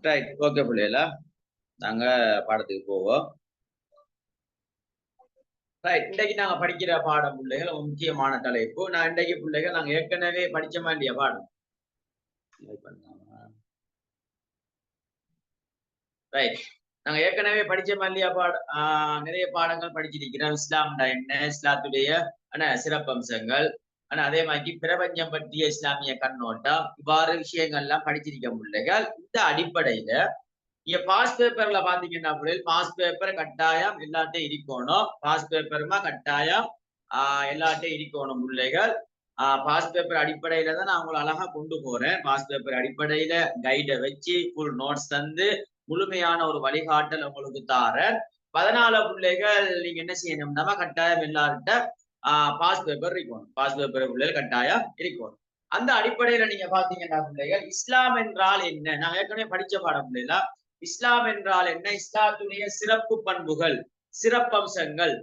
Right, okay பிள்ளைகளா, நாங்க பாடத்துக்கு போவோம். ரைட், இன்றைக்கு நாங்க படிக்கிற பாடம் பிள்ளைகள் முக்கியமான தலைப்பு. நான் இன்றைக்கு பிள்ளைகள் நாங்க ஏற்கனவே படிச்ச வேண்டிய பாடம். ரைட், நாங்க ஏற்கனவே படிச்ச மாதிரியா நிறைய பாடங்கள் படிச்சிருக்கிறோம். இஸ்லாம்டா என்ன, இஸ்லாத்துடைய சிறப்பம்சங்கள், அதே மாதிரி பிரபஞ்சம் பற்றிய இஸ்லாமிய கண்ணோட்டம், இவ்வாறு விஷயங்கள்லாம் படிச்சிருக்க பிள்ளைகள். இந்த அடிப்படையில நீங்க பாஸ் பேப்பர்ல பாத்தீங்கன்னா பாஸ் பேப்பர் கட்டாயம் எல்லாத்தையும் இருக்கணும். பாஸ் பேப்பருமா கட்டாயம் எல்லாத்தையும் இருக்கணும் பிள்ளைகள். பாஸ் பேப்பர் அடிப்படையில தான் நான் உங்களை அழகா கொண்டு போறேன். பாஸ் பேப்பர் அடிப்படையில கைடை வச்சு ஃபுல் நோட்ஸ் தந்து முழுமையான ஒரு வழிகாட்டல் உங்களுக்கு தாரேன். 14 பிள்ளைகள் நீங்க என்ன செய்யணும்னா கட்டாயம் எல்லார்கிட்ட பாஸ் பேப்பர் இருக்கணும். பாஸ் பேப்பர் பிள்ளைகள் கட்டாயம் இருக்கணும். அந்த அடிப்படையில நீங்க பாத்தீங்கன்னா பிள்ளைகள், இஸ்லாம் என்றால் என்ன, நான் ஏற்கனவே படிச்ச பாடம் பிள்ளைகளா. இஸ்லாம் என்றால் என்ன, இஸ்லாத்துடைய சிறப்பு பண்புகள், சிறப்பம்சங்கள்,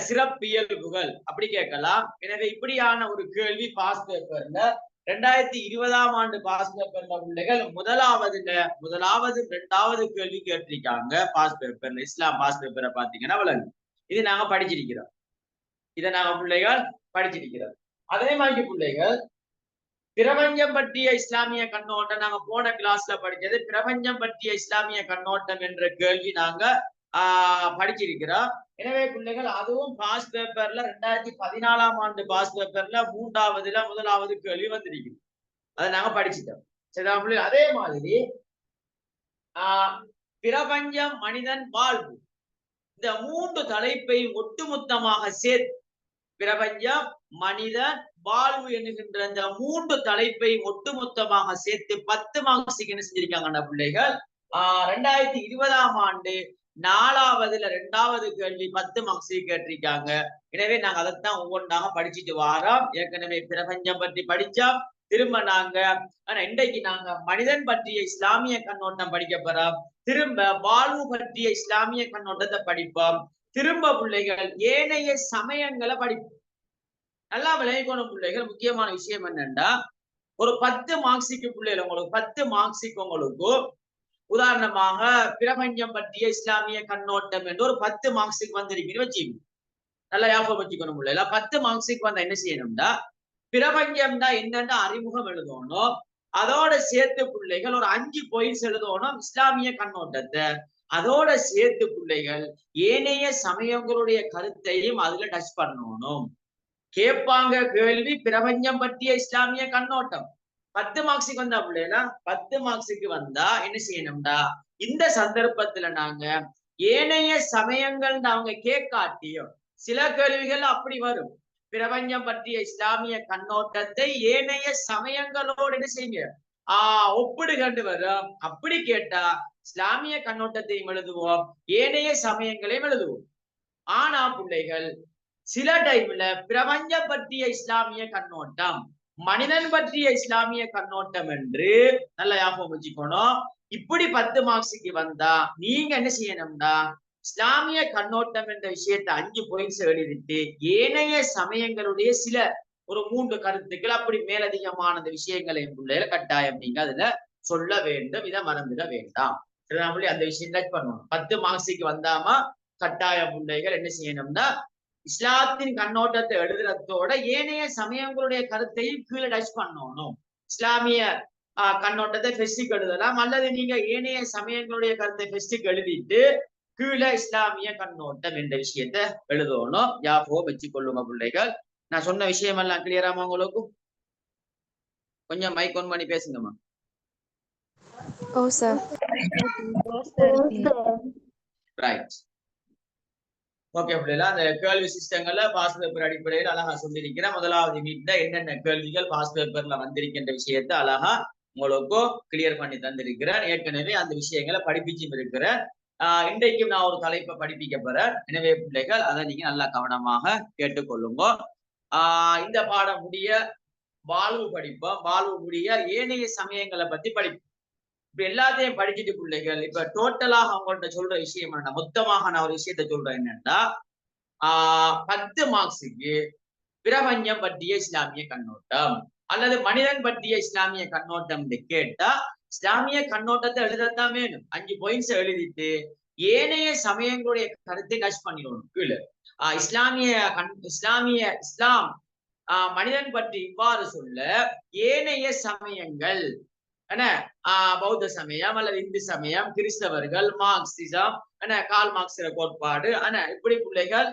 சிறப்பியல்புகள் அப்படி கேட்கலாம். எனவே இப்படியான ஒரு கேள்வி பாஸ் பேப்பர்ல 2020ஆம் ஆண்டு பாஸ் பேப்பர்ல பிள்ளைகள் முதலாவது 2வது கேள்வி கேட்டிருக்காங்க. பாஸ் பேப்பர்ல இஸ்லாம் பாஸ் பேப்பரை பாத்தீங்கன்னா விளங்கு. இது நாங்க படிச்சிருக்கிறோம். இதை நாங்க பிள்ளைகள் படிச்சிருக்கிறோம். அதே மாதிரி பிள்ளைகள் பிரபஞ்சம் பற்றிய இஸ்லாமிய கண்ணோட்டம், நாங்க போன கிளாஸ்ல படிச்சது பிரபஞ்சம் பற்றிய இஸ்லாமிய கண்ணோட்டம் என்ற கேள்வி நாங்க படிச்சிருக்கிறோம். எனவே பிள்ளைகள் அதுவும் பாஸ் பேப்பர்ல 2014ஆம் ஆண்டு பாஸ் பேப்பர்ல 1வது கேள்வி வந்திருக்கு. அதை நாங்க படிச்சுட்டோம். சரிதா பிள்ளைகள்? அதே மாதிரி பிரபஞ்சம், மனிதன், வாழ்வு, இந்த 3 தலைப்பை ஒட்டுமொத்தமாக சேர்த்து பிரபஞ்சம், மனிதன், வாழ்வு என்கின்ற இந்த 3 தலைப்பை ஒட்டுமொத்தமாக சேர்த்து 10 மார்க்ஸுக்கு என்ன செஞ்சிருக்காங்க பிள்ளைகள். 2020ஆம் ஆண்டு 2வது கேள்வி 10 மார்க்ஸுக்கு கேட்டிருக்காங்க. எனவே நாங்க அதைத்தான் ஒவ்வொன்றாக படிச்சுட்டு வாரோம். ஏற்கனவே பிரபஞ்சம் பற்றி படிச்சோம். திரும்ப நாங்க இன்றைக்கு நாங்க மனிதன் பற்றிய இஸ்லாமிய கண்ணோட்டம் படிக்க போறோம். திரும்ப வாழ்வு பற்றிய இஸ்லாமிய கண்ணோட்டத்தை படிப்போம். திரும்ப பிள்ளைகள் ஏனைய சமயங்களை படிப்போம். நல்லா விளையக்கணும் பிள்ளைகள். முக்கியமான விஷயம் என்னன்னா, ஒரு 10 மார்க்ஸுக்கு பிள்ளைகள் உங்களுக்கு 10 மார்க்ஸுக்கு உங்களுக்கு உதாரணமாக பிரபஞ்சம் பற்றிய இஸ்லாமிய கண்ணோட்டம் என்று ஒரு 10 மார்க்ஸுக்கு வந்திருக்குன்னு வச்சுக்கணும். நல்லா ஞாபகம் வச்சுக்கணும் பிள்ளைல. 10 மார்க்ஸுக்கு வந்தா என்ன செய்யணும்னா, பிரபஞ்சம்னா என்னன்னு அறிமுகம் எழுதணும். அதோட சேர்த்து பிள்ளைகள் ஒரு 5 பாயிண்ட்ஸ் எழுதணும் இஸ்லாமிய கண்ணோட்டத்தை. அதோட சேர்த்து பிள்ளைகள் ஏனைய சமயங்களுடைய கருத்தையும் அதுல டச் பண்ணணும். கேட்பாங்க கேள்வி பிரபஞ்சம் பற்றிய இஸ்லாமிய கண்ணோட்டம். 10 மார்க்ஸுக்கு வந்தா பிள்ளைகளா, 10 மார்க்ஸுக்கு வந்தா என்ன செய்யணும்டா, இந்த சந்தர்ப்பத்துல நாங்க ஏனைய சமயங்கள் அவங்க கேட்காட்டியும் சில கேள்விகள் அப்படி வரும். பிரபஞ்சம் பற்றிய இஸ்லாமிய கண்ணோட்டத்தை ஏனைய சமயங்களோடு என்ன செய்யுங்க ஒப்பிடுகண்டு வரும். அப்படி கேட்டா இஸ்லாமிய கண்ணோட்டத்தையும் எழுதுவோம், ஏனைய சமயங்களையும் எழுதுவோம். ஆனா பிள்ளைகள் சில டைம்ல பிரபஞ்சம் பற்றிய இஸ்லாமிய கண்ணோட்டம், மனிதன் பற்றிய இஸ்லாமிய கண்ணோட்டம் என்று நல்ல ஞாபகம் வச்சுக்கணும். இப்படி 10 மார்க்ஸுக்கு வந்தா நீங்க என்ன செய்யணும்னா, இஸ்லாமிய கண்ணோட்டம் என்ற விஷயத்தை 5 பாயிண்ட்ஸ் எழுதிட்டு ஏனைய சமயங்களுடைய சில ஒரு 3 கருத்துக்கள் அப்படி மேலதிகமான விஷயங்களை பிள்ளைகளை கட்டாயம் நீங்க அதுல சொல்ல வேண்டும். இதை மறந்துட வேண்டாம். அந்த விஷயம் டச் பண்ணுவோம். 10 மார்க்ஸுக்கு வந்தாமா கட்டாய பிள்ளைகள் என்ன செய்யணும்னா, இஸ்லாத்தின் கண்ணோட்டத்தை எழுதுறதோட ஏனைய சமயங்களுடைய கருத்தையும் கீழே டச் பண்ணணும். இஸ்லாமிய கண்ணோட்டத்தை ஃபெஸ்டிக் எழுதலாம், அல்லது நீங்க ஏனைய சமயங்களுடைய கருத்தை ஃபெஸ்டிக் எழுதிட்டு கீழே இஸ்லாமிய கண்ணோட்டம் என்ற விஷயத்த எழுதணும். ஞாபகம் வச்சுக்கொள்ளுங்க பிள்ளைகள். நான் சொன்ன விஷயம் எல்லாம் கிளியராமா உங்களுக்கு? கொஞ்சம் மைக் ஆன் பண்ணி பேசுங்கம்மா. ஓ சார். ரைட், ஓகே பிள்ளைகளா. அந்த கேள்வி சிஸ்டங்கள்ல பாஸ் பேப்பர் அடிப்படையில் அழகா சொல்லியிருக்கிறேன். முதலாவது மீட்ல என்னென்ன கேள்விகள் பாஸ் பேப்பர்ல வந்திருக்கின்ற விஷயத்த அழகா உங்களுக்கு கிளியர் பண்ணி தந்திருக்கிறேன். ஏற்கனவே அந்த விஷயங்களை படிப்பிச்சும் இருக்கிறேன். இன்றைக்கும் நான் ஒரு தலைப்பை படிப்பிக்க போறேன். எனவே பிள்ளைகள் அதை நீங்க நல்லா கவனமாக கேட்டுக்கொள்ளுங்க. இந்த பாடம் முடிய வாழ்வு படிப்போம். வாழ்வு முடிய ஏனைய சமயங்களை பத்தி படிப்போம். இப்ப எல்லாத்தையும் படிச்சுட்டு பிள்ளைகள் இப்ப டோட்டலாக அவங்கள்ட்ட சொல்ற விஷயம் என்ன, மொத்தமாக நான் ஒரு விஷயத்த சொல்றேன் என்னன்னா 10 மார்க்ஸுக்கு பிரபஞ்சம் பற்றிய இஸ்லாமிய கண்ணோட்டம் அல்லது மனிதன் பற்றிய இஸ்லாமிய கண்ணோட்டம் கேட்டா இஸ்லாமிய கண்ணோட்டத்தை எழுதத்தான் வேணும். 5 பாயிண்ட்ஸ் எழுதிட்டு ஏனைய சமயங்களுடைய கருத்தை டச் பண்ணிடணும் கீழே. இஸ்லாம் மனிதன் பற்றி இவ்வாறு சொல்ல ஏனைய சமயங்கள் என்ன பௌத்த சமயம் அல்லது இந்து சமயம், கிறிஸ்தவர்கள், மார்க்சிசம், கால் மார்க்ஸ் கோட்பாடு, இப்படி பிள்ளைகள்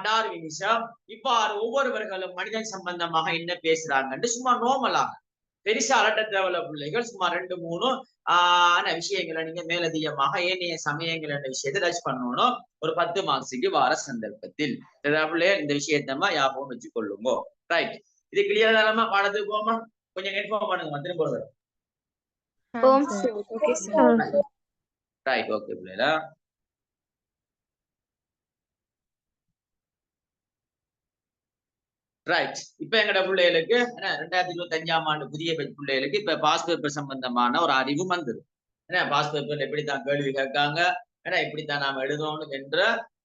டார்வினிசம், இவ்வாறு ஒவ்வொருவர்களும் மனிதன் சம்பந்தமாக என்ன பேசுறாங்கன்னு சும்மா நோமலாக பெருசா அலட்ட தேவையில்ல பிள்ளைகள். சும்மா 2-3 விஷயங்களை நீங்க மேலதிகமாக ஏனைய சமயங்கள் என்ற விஷயத்தை டச் பண்ணணும் ஒரு 10 மார்க்ஸுக்கு வார சந்தர்ப்பத்தில். இந்த விஷயத்தமா ஞாபகம் வச்சு கொள்ளுங்க. ரைட், இது கிளியர் தானமா? பாடத்துக்கு போமா, கொஞ்சம் இன்ஃபார்ம் பண்ணுங்க திரும்ப வருது. ரைட், ஓகே பிள்ளைகளா. ரைட், இப்ப எங்கட பிள்ளைகளுக்கு 2025ஆம் ஆண்டு புதிய பிள்ளைகளுக்கு இப்ப பாஸ் பேப்பர் சம்பந்தமான ஒரு அறிவு வந்துடும். பாஸ் பேப்பர்ல எப்படித்தான் கேள்வி கேட்காங்க, இப்படித்தான் நாம எழுதணும் என்ற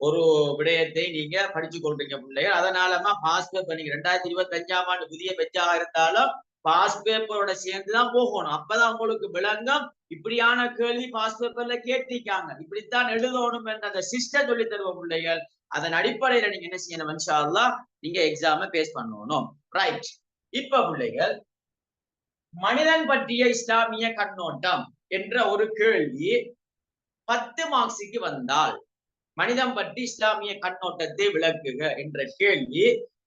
ஒரு விடயத்தை நீங்க படிச்சு கொள்றீங்க பிள்ளைகள். அதனாலமா பாஸ் பேப்பர் நீங்க 2025ஆம் ஆண்டு புதிய பெச்சாக இருந்தாலும் பாஸ் பேப்பரோட சேர்ந்துதான் போகணும். அப்பதான் உங்களுக்கு விளங்கும் இப்படியான கேள்வி பாஸ் பேப்பர்ல கேட்டிருக்காங்க, இப்படித்தான் எழுதணும் என்ற அந்த சிஸ்டம் சொல்லி தருவோம் பிள்ளைகள். அதன் அடிப்படையில நீங்க என்ன செய்யணும், இன்ஷா அல்லாஹ் நீங்க எக்ஸாம பேஸ் பண்ணணும். ரைட், இப்ப பிள்ளைகள் மனிதன் பற்றிய இஸ்லாமிய கண்ணோட்டம் என்ற ஒரு கேள்வி 10 மார்க்ஸுக்கு வந்தால், மனிதன் பற்றி இஸ்லாமிய கண்ணோட்டத்தை விளக்குக என்ற கேள்வி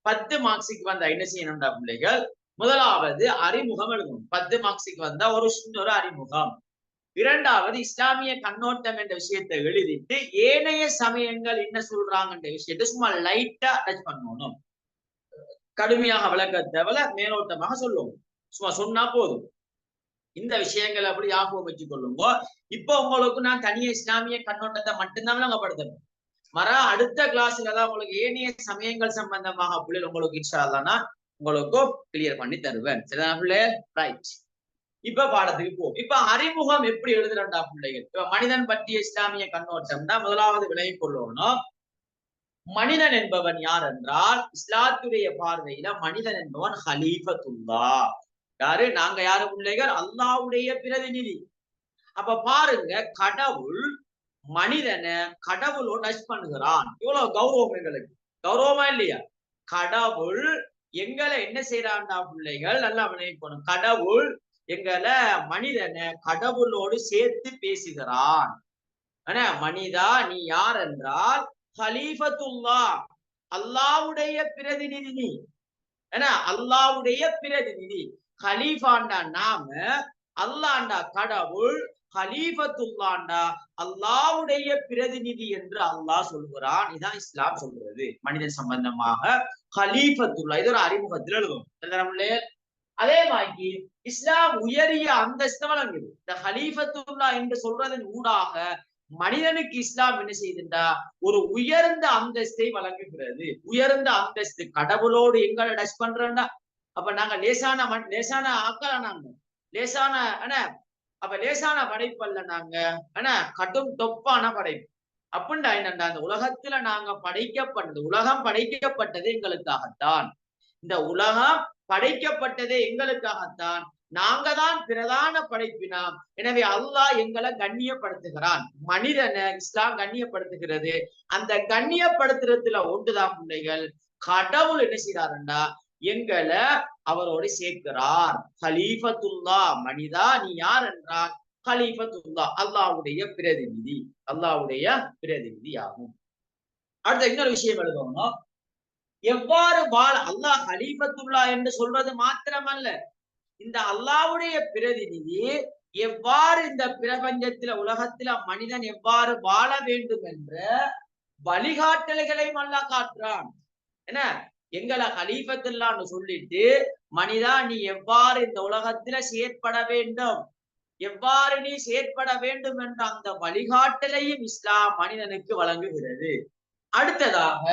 10 மார்க்ஸுக்கு வந்தா என்ன செய்யணும்டா பிள்ளைகள்? முதலாவது அறிமுகம் எழுதணும். 10 மார்க்ஸுக்கு வந்தா ஒரு சின்ன அறிமுகம். இரண்டாவது இஸ்லாமிய கண்ணோட்டம் என்ற விஷயத்தை எழுதிட்டு ஏனைய சமயங்கள் என்ன சொல்றாங்கன்ற விஷயத்தை சும்மா லைட்டா டச் பண்ணணும். கடுமையாக விளக்க தேவையில்ல, மேலோட்டமாக சொல்லுவோம், சும்மா சொன்னா போதும். இந்த விஷயங்களை அப்படி ஞாபகம் வச்சு கொள்ளுங்க. இப்ப உங்களுக்கு நான் தனியா இஸ்லாமிய கண்ணோட்டத்தை மட்டும்தான் விளங்கப்படுத்தணும். அடுத்த கிளாஸ்ல தான் உங்களுக்கு ஏனைய சமயங்கள் சம்பந்தமாக பிள்ளைகள் உங்களுக்கு இன்ஷா அல்லாஹ் உங்களுக்கு கிளியர் பண்ணி தருவேன். சரிதான் பிள்ளை? ரைட், இப்ப பாடத்துக்கு போ. இப்ப அறிமுகம் எப்படி எழுதுறா பிள்ளைகள்? இப்ப மனிதன் பற்றிய இஸ்லாமிய கண்ணோட்டம் தான் முதலாவது விலகி கொள்ளணும். மனிதன் என்பவன் யார் என்றால் இஸ்லாத்துடைய பார்வையில மனிதன் என்பவன் ஹலீஃபத்துல்லாஹ். யாரு? நாங்க யாரு பிள்ளைகள்? அல்லாஹ்வுடைய பிரதிநிதி. அப்ப பாருங்க, கடவுள் மனிதனை கடவுளோட டச் பண்ணுகிறான். இவ்வளவு கௌரவம் எங்களுக்கு, கௌரவமா இல்லையா? கடவுள் எங்களை என்ன செய்யறான்டா பிள்ளைகள், நல்லா விளைவிக்கணும். கடவுள் எங்களை மனிதனை கடவுளோடு சேர்த்து பேசுகிறான். மனிதா நீ யார் என்றால் ஹலீஃபத்துல்லாஹ், அல்லாஹ்வுடைய பிரதிநிதி நீ. அல்லாஹ்வுடைய பிரதிநிதி. ஹலீஃபாண்டா நாம, அல்லாஹ்டா கடவுள், ஹலீஃபத்துல்லாஹ்டா அல்லாஹ்வுடைய பிரதிநிதி என்று அல்லாஹ் சொல்கிறான். இதான் இஸ்லாம் சொல்றது மனிதன் சம்பந்தமாக ஹலீஃபத்துல்லாஹ். இது ஒரு அறிமுகத்தில் எழுதும். அதே மாதிரி இஸ்லாம் உயரிய அந்தஸ்து வழங்குது. இந்த ஹலீஃபத்துல்லாஹ் என்று சொல்றதன் ஊடாக மனிதனுக்கு இஸ்லாம் என்ன செய்யுதுண்டா ஒரு உயர்ந்த அந்தஸ்தை வழங்குகிறது. உயர்ந்த அந்தஸ்து. கடவுளோடு எங்களை டச் பண்றோம்டா, அப்ப நாங்க லேசான ஆக்கல, நாங்க லேசான அப்ப லேசான படைப்பல்ல, நாங்க கடும் தொப்பான படைப்பு. அப்படின்டா என்னண்டா, அந்த உலகத்துல நாங்க படைக்கப்பட்டது, உலகம் படைக்கப்பட்டது எங்களுக்காகத்தான். இந்த உலகம் படைக்கப்பட்டதே எங்களுக்காகத்தான். நாங்க தான் பிரதான படைப்பினாம். எனவே அல்லாஹ் எங்களை கண்ணியப்படுத்துகிறான். மனிதனை இஸ்லாம் கண்ணியப்படுத்துகிறது. அந்த கண்ணியப்படுத்துறதுல ஒன்றுதான் பிள்ளைகள், கடவுள் என்ன செய்யறாருண்டா எங்களை அவரோடு சேர்க்கிறார். ஹலீஃபத்துல்லாஹ். மனிதா நீ யார் என்றால் ஹலீஃபத்துல்லாஹ், அல்லாஹ்வுடைய பிரதிநிதி, அல்லாஹ்வுடைய பிரதிநிதி ஆகும். அடுத்த இன்னொரு விஷயம் எழுதணும். எவ்வாறு வாழ அல்லாஹ் ஹலீஃபத்துல்லாஹ் என்று சொல்றது மாத்திரமல்ல, இந்த அல்லாஹ்வுடைய பிரதிநிதி எவ்வாறு இந்த பிரபஞ்சத்துல உலகத்துல மனிதன் எவ்வாறு வாழ வேண்டும் என்ற வழிகாட்டல்களையும் அல்லாஹ் காட்டுறான். எங்களை ஹலீஃபத்துல்லாஹ்னு சொல்லிட்டு மனிதா நீ எவ்வாறு இந்த உலகத்துல செயற்பட வேண்டும், எவ்வாறு நீ செயற்பட வேண்டும் என்ற அந்த வழிகாட்டலையும் இஸ்லாம் மனிதனுக்கு வழங்குகிறது. அடுத்ததாக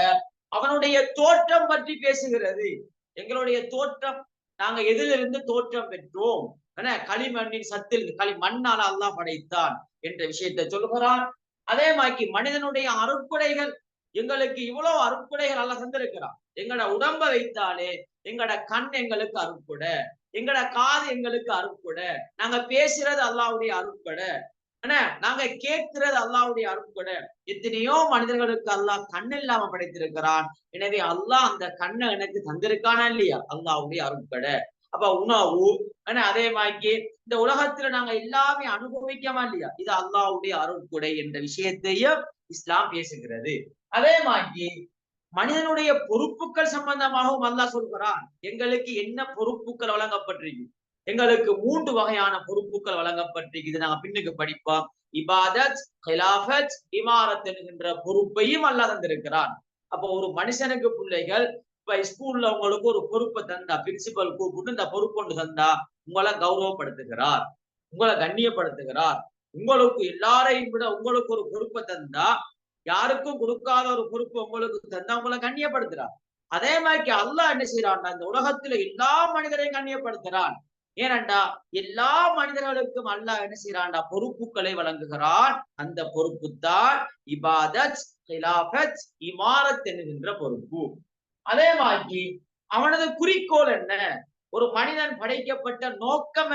அவனுடைய தோற்றம் பற்றி பேசுகிறது. எங்களுடைய தோற்றம், நாங்க எதிலிருந்து தோற்றம் பெற்றோம், களிமண்ணின் சத்தில் களிமண்ணால் அல்லாஹ் படைத்தான் என்ற விஷயத்தை சொல்லுகிறான். அதே மாதிரி மனிதனுடைய அருட்கொடைகள், எங்களுக்கு இவ்வளவு அருட்கொடைகள் அல்லாஹ் தந்திருக்கிறான். எங்கட உடம்ப வைத்தாலே எங்கட கண் எங்களுக்கு அருட்கொடை, எங்கட காது எங்களுக்கு அருட்கொடை, நாங்க பேசுறது அல்லாஹ்வுடைய அருட்கொடை, நாங்க கேட்கிறது அல்லாஹ்வுடைய அருட்கொடை. எத்தனையோ மனிதர்களுக்கு அல்லாஹ் கண் இல்லாம படைத்திருக்கிறான். எனவே அல்லாஹ் அந்த கண்ணை எனக்கு தந்திருக்கானா இல்லையா, அல்லாஹ்வுடைய அருட்கொடை. அப்ப உணவு, அதே மாதிரி இந்த உலகத்துல நாங்க எல்லாமே அனுபவிக்கமா இல்லையா, இது அல்லாஹ்வுடைய அருட்கொடை என்ற விஷயத்தையும் இஸ்லாம் பேசுகிறது. அதே மாதிரி மனிதனுடைய பொறுப்புகள் சம்பந்தமாகவும் அல்லாஹ் சொல்கிறான். எங்களுக்கு என்ன பொறுப்புகள் வழங்கப்பட்டிருக்கு? எங்களுக்கு 3 வகையான பொறுப்புகள் வழங்கப்பட்டிருக்கு. நாங்க பின்னுக்கு படிப்போம். இபாதத், ஹிலாஃபத், இமாரத் என்கின்ற பொறுப்பையும் அல்லாஹ் தந்திருக்கிறான். அப்போ ஒரு மனுஷனுக்கு பிள்ளைகள் இப்ப ஸ்கூல்ல உங்களுக்கு ஒரு பொறுப்பை தந்தா, பிரின்சிபல் கூப்பிட்டு இந்த பொறுப்பு ஒன்று தந்தா உங்களை கௌரவப்படுத்துகிறார், உங்களை கண்ணியப்படுத்துகிறார். உங்களுக்கு எல்லாரையும் விட உங்களுக்கு ஒரு பொறுப்பை தந்தா, யாருக்கும் கொடுக்காத ஒரு பொறுப்பு உங்களுக்கு தந்தா உங்களை கண்ணியப்படுத்துறான். அதே மாதிரி அல்லாஹ் என்ன செய்யறான்டா, இந்த உலகத்துல எல்லா மனிதரையும் கண்ணியப்படுத்துறான். ஏனண்டா எல்லா மனிதர்களுக்கும் அல்லாஹ் என்ன செய்யறான்டா, பொறுப்புகளை வழங்குகிறான். அந்த பொறுப்பு தான் இபாதத், ஹிலாஃபத், இமாரத் என்கின்ற பொறுப்பு. அதே மாதிரி அவனது குறிக்கோள் என்ன, ஒரு மனிதன் படைக்கப்பட்ட நோக்கம்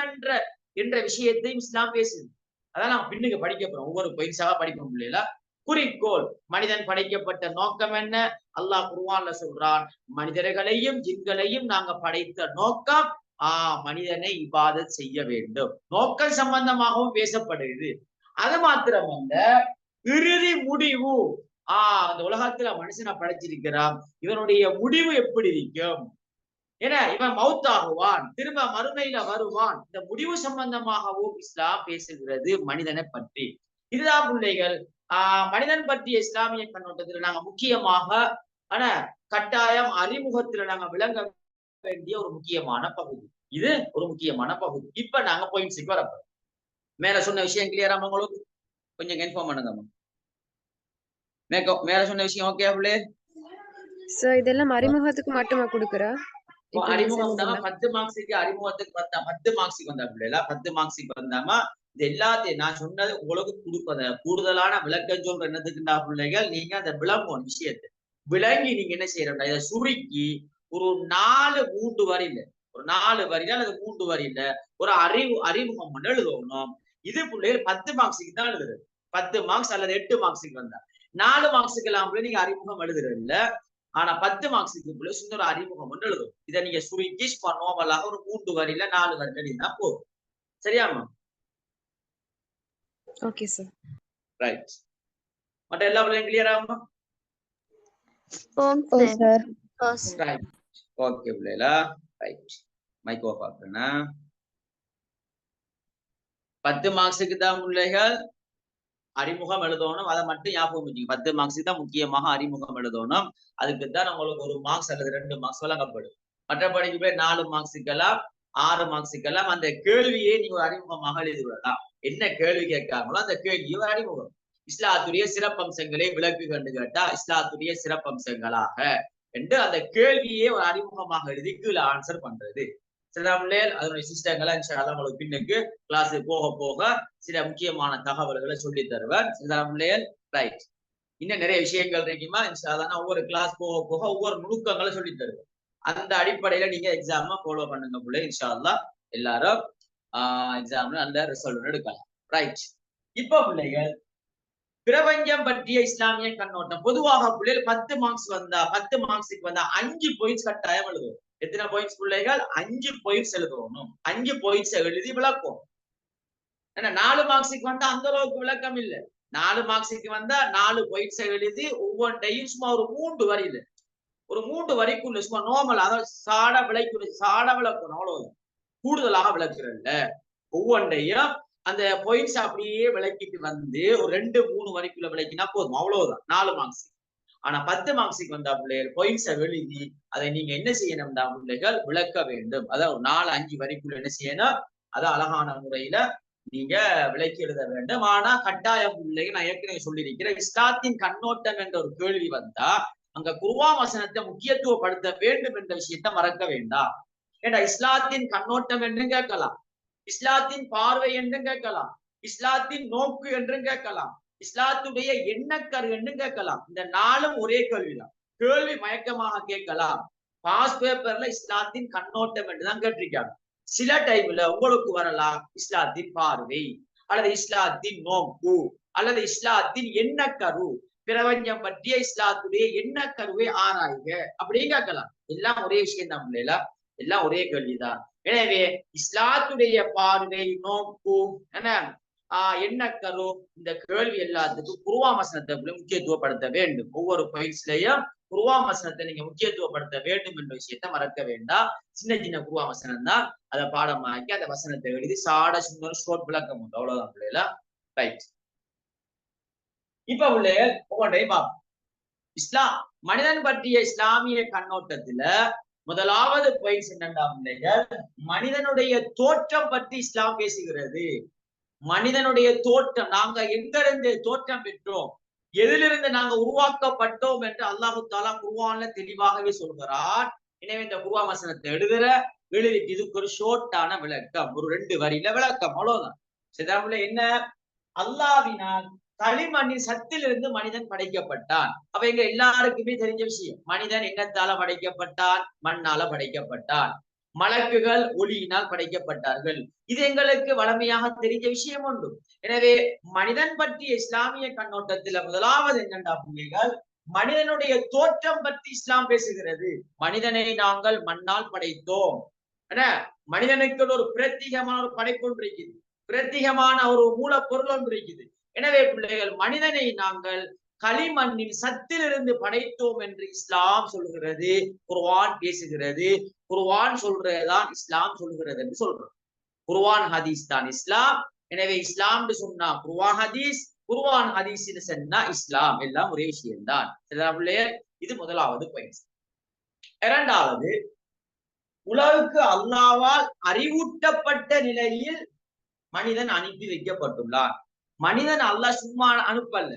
என்ற விஷயத்தை இஸ்லாம் பேசுது. அதான் நான் பின்னுக்கு படிக்க போறோம், ஒவ்வொரு பயிற்சியாக படிக்க முடியல. குறிக்கோள், மனிதன் படைக்கப்பட்ட நோக்கம் என்ன? அல்லாஹ் குர்ஆன்ல சொல்றான், மனிதர்களையும் ஜின்களையும் நாங்க படைத்த நோக்கம் மனிதனை இபாதத் செய்ய வேண்டும். நோக்கம் சம்பந்தமாகவும் பேசப்படுகிறது. அது மாத்திரமல்ல, இறுதி முடிவு, அந்த உலகத்துல மனுஷனை படைச்சிருக்கிறான், இவனுடைய முடிவு எப்படி இருக்கும், ஏன்னா இவன் மௌத்தாகுவான், திரும்ப மறுமையில வருவான். இந்த முடிவு சம்பந்தமாகவும் இஸ்லாம் பேசுகிறது மனிதனை பற்றி. இதுதான் பிள்ளைகள் மனிதன் பற்றிய இஸ்லாமிய கண்ணோட்டத்தில் நாங்க முக்கியமாக கட்டாயம் அறிமுகத்துல நாங்க விளங்க வேண்டிய ஒரு முக்கியமான பகுதி. இது ஒரு முக்கியமான பகுதி. இப்ப நாங்க பாயிண்ட்ஸுக்கு வரப்போம். மேல சொன்ன விஷயம் கிளியரா உங்களுக்கு? கொஞ்சம் கன்ஃபார்ம் பண்ணுங்க. மேல சொன்ன விஷயம் ஓகே பிள்ளை? சார் இதெல்லாம் அறிமுகத்துக்கு மட்டுமா கொடுக்குறா? அறிமுகம் தான் 10 மார்க்ஸுக்கு, அறிமுகத்துக்கு வந்தா 10 மார்க்ஸுக்கு வந்தா பிள்ளைல 10 மார்க்ஸுக்கு வந்தாமா இது எல்லாத்தையும் நான் சொன்னது உங்களுக்கு கொடுப்பத கூடுதலான விளக்கம் சொல்ற என்னதுக்குண்டா பிள்ளைகள், நீங்க அந்த விளங்கும் விஷயத்தை விளங்கி நீங்க என்ன செய்யறா, இதை சுருக்கி ஒரு 3 வரியில, ஒரு 4 வரியில அல்லது 3 வரியில ஒரு அறிமுகம் பண்ண எழுதணும். இது பிள்ளைகள் 10 மார்க்ஸுக்கு தான் எழுதுறது. 10 மார்க்ஸ் அல்லது 8 மார்க்ஸுக்கு வந்தா 4 மார்க்ஸுக்கு எல்லாம் நீங்க அறிமுகம் எழுதுறது இல்ல. ஆனா 10 மார்க்ஸுக்கு சின்ன ஒரு அறிமுகம் ஒன்று எழுதும். இதை நீங்க சுருக்கி நோவலாக ஒரு 3 வரியில 4 வரியில எழுதினா போதும். சரியாமா? Okay sir. ரைட். மற்ற எல்லா பிள்ளையும் கிளியர் ஆகுமா? Okay sir. ரைட். ஓகே பிள்ளைகளா, ரைட். மைக் ஆஃப் ஆக்குறேன்னா 10 மார்க்ஸுக்கு தான் பிள்ளைகள் அறிமுகம் எழுதணும். அதை மட்டும் ஞாபகம் வச்சுங்க. 10 மார்க்ஸுக்கு தான் முக்கியமாக அறிமுகம் எழுதணும். அதுக்கு தான் உங்களுக்கு 1 மார்க்ஸ் அல்லது 2 மார்க்ஸ் வழங்கப்படும். மற்றபடிக்கு போய் 4 மார்க்ஸுக்கெல்லாம் 6 மார்க்ஸுக்கெல்லாம் அந்த கேள்வியை நீங்க ஒரு அறிமுகமாக எழுதி விடலாம். என்ன கேள்வி கேட்காங்களோ அந்த கேள்வியை ஒரு அறிமுகம். இஸ்லாத்துடைய சிறப்பம்சங்களை விளக்கு கண்டு கேட்டா இஸ்லாத்துடைய சிறப்பம்சங்களாக என்று அந்த கேள்வியே ஒரு அறிமுகமாக எழுதி கீழே ஆன்சர் பண்றது. சில அதனுடைய சிஸ்டங்களை உங்களுக்கு பின்னுக்கு கிளாஸ் போக போக சில முக்கியமான தகவல்களை சொல்லி தருவேன். ரைட். இன்னும் நிறைய விஷயங்கள் இருக்குமா, ஒவ்வொரு கிளாஸ் போக போக ஒவ்வொரு நுணுக்கங்களை சொல்லி தருவேன். அந்த அடிப்படையில நீங்க எக்ஸாம ஃபாலோ பண்ணுங்க பிள்ளை. இன்ஷா அல்லாஹ் எல்லாரும் எக்ஸாம்ல நல்ல ரிசல்ட் எடுக்கலாம். ரைட். இப்ப பிள்ளைகள் பிரபஞ்சம் பற்றிய இஸ்லாமிய கண்ணோட்டம் பொதுவாக பிள்ளைகள் 10 மார்க்ஸ் வந்தா 10 மார்க்ஸுக்கு வந்தா 5 பாயிண்ட்ஸ் கட்டாயம் எழுதுவோம். எத்தனை பாயிண்ட்ஸ் பிள்ளைகள்? 5 பாயிண்ட்ஸ் எழுதணும். 5 பாயிண்ட்ஸ் எழுதி விளக்கும். ஏன்னா 4 மார்க்ஸுக்கு வந்தா அந்த அளவுக்கு விளக்கம் இல்லை. 4 மார்க்ஸுக்கு வந்தா 4 பாயிண்ட்ஸ் எழுதி ஒவ்வொன்றையும் சும்மா ஒரு 3 வரியில, ஒரு 3 வரிக்குள்ள சும்மா நார்மல், அதாவது சாட விளக்கணும். அவ்வளவுதான், கூடுதலாக விளக்குறல்ல. ஒவ்வொன்றையும் அந்த பாயிண்ட்ஸ் அப்படியே விளக்கிட்டு வந்து ஒரு 2-3 வரிக்குள்ள விளக்கினா போதும். அவ்வளவுதான் 4 மார்க்ஸ். ஆனா 10 மார்க்ஸுக்கு வந்தா பிள்ளைகள் பாயிண்ட்ஸை எழுதி அதை நீங்க என்ன செய்யணும்டா பிள்ளைகள், விளக்க வேண்டும். அதாவது 4-5 வரிக்குள்ள என்ன செய்யணும், அதை அழகான முறையில நீங்க விளக்கி எழுத வேண்டும். ஆனா கட்டாயம் பிள்ளைகள், நான் ஏற்கனவே சொல்லியிருக்கிறேன், இஸ்லாத்தின் கண்ணோட்டம் என்ற ஒரு கேள்வி வந்தா அங்க குர்ஆன் வசனத்தை முக்கியத்துவப்படுத்த வேண்டும் என்ற விஷயத்தை மறக்க வேண்டாம். ஏன்னா இஸ்லாத்தின் கண்ணோட்டம் என்று கேட்கலாம். இஸ்லாத்தின் பார்வை என்றும் கேட்கலாம், இஸ்லாத்தின் நோக்கு என்றும் கேட்கலாம், இஸ்லாத்துடைய எண்ணக்கரு என்றும் கேட்கலாம். இந்த நாளும் ஒரே கேள்விதான். கேள்வி மயக்கமாக கேட்கலாம். பாஸ் பேப்பர்ல இஸ்லாத்தின் கண்ணோட்டம் என்றுதான் கேட்டிருக்காங்க. சில டைம்ல உங்களுக்கு வரலாம் இஸ்லாத்தின் பார்வை அல்லது இஸ்லாத்தின் நோக்கு அல்லது இஸ்லாத்தின் எண்ணக்கரு, பிரபஞ்சம் பற்றிய இஸ்லாத்துடைய எண்ணக்கருவை ஆராய்க அப்படின்னு கேட்கலாம். எல்லாம் ஒரே விஷயம் தான் இல்லையா? எல்லாம் ஒரே கேள்விதான். எனவே இஸ்லாத்துடைய பார்வை, நோக்கு, எண்ணக்கரு, இந்த கேள்வி எல்லாத்துக்கும் குர்ஆன் வசனத்தை முக்கியத்துவப்படுத்த வேண்டும். ஒவ்வொரு பயிற்சியிலையும் குர்ஆன் வசனத்தை நீங்க முக்கியத்துவப்படுத்த வேண்டும் என்ற விஷயத்த மறக்க வேண்டாம். சின்ன சின்ன குர்ஆன் வசனம் தான், அதை பாடமாக்கி அந்த வசனத்தை எழுதி சாட சின்ன ஷோர்ட் விளக்கம் உண்டு. அவ்வளவுதான் பிள்ளைகளா. ரைட். இப்ப பிள்ளைகள் ஒவ்வொன்றையும் பார்ப்போம். இஸ்லாம் மனிதன் பற்றிய இஸ்லாமிய கண்ணோட்டத்துல முதலாவது பாயிண்ட் என்னண்டா பிள்ளைகள், மனிதனுடைய தோற்றம் பற்றி இஸ்லாம் பேசுகிறது. மனிதனுடைய தோற்றம், நாங்க எங்க இருந்து தோற்றம் பெற்றோம், எதிலிருந்து நாங்க உருவாக்கப்பட்டோம் என்று அல்லாஹு தஆலா குர்ஆன்ல தெளிவாகவே சொல்கிறார். எனவே இந்த குர்ஆன் வசனத்தை எழுதி இதுக்கு ஒரு ஷோர்ட்டான விளக்கம், ஒரு 2 வரியில விளக்கம், அவ்வளவுதான். சரிதான? என்ன? அல்லாஹ்வினால் களிமண்ணின் சத்திலிருந்து மனிதன் படைக்கப்பட்டான். அப்ப எங்க எல்லாருக்குமே தெரிஞ்ச விஷயம், மனிதன் எண்ணத்தால படைக்கப்பட்டான், மண்ணால படைக்கப்பட்டான். மலக்குகள் ஒளியினால் படைக்கப்பட்டார்கள். இது எங்களுக்கு வளமையாக தெரிஞ்ச விஷயம் உண்டு. எனவே மனிதன் பற்றிய இஸ்லாமிய கண்ணோட்டத்துல முதலாவது என்னண்டா பிள்ளைகள், மனிதனுடைய தோற்றம் பற்றி இஸ்லாம் பேசுகிறது. மனிதனை நாங்கள் மண்ணால் படைத்தோம். மனிதனுக்கு ஒரு பிரத்யேகமான ஒரு படைப்பு ஒன்று இருக்குது, பிரத்யேகமான ஒரு மூலப்பொருள் ஒன்று இருக்குது. எனவே பிள்ளைகள், மனிதனை நாங்கள் களிமண்ணின் சத்திலிருந்து படைத்தோம் என்று இஸ்லாம் சொல்கிறது, குர்ஆன் பேசுகிறது. குர்ஆன் சொல்றதுதான் இஸ்லாம் சொல்கிறது என்று சொல்றோம். குர்ஆன் ஹதீஸ் தான் இஸ்லாம். எனவே இஸ்லாம் சொன்னா குர்ஆன் ஹதீஸ், குர்ஆன் ஹதீஸ் சொன்னா இஸ்லாம், எல்லாம் ஒரே விஷயம்தான். இது முதலாவது பாயிண்ட். இரண்டாவது, உலகுக்கு அல்லாஹ்வால் அறிவூட்டப்பட்ட நிலையில் மனிதன் அனுப்பி வைக்கப்பட்டுள்ளான். மனிதன் அல்லாஹ் சும்மா அனுப்பல்ல.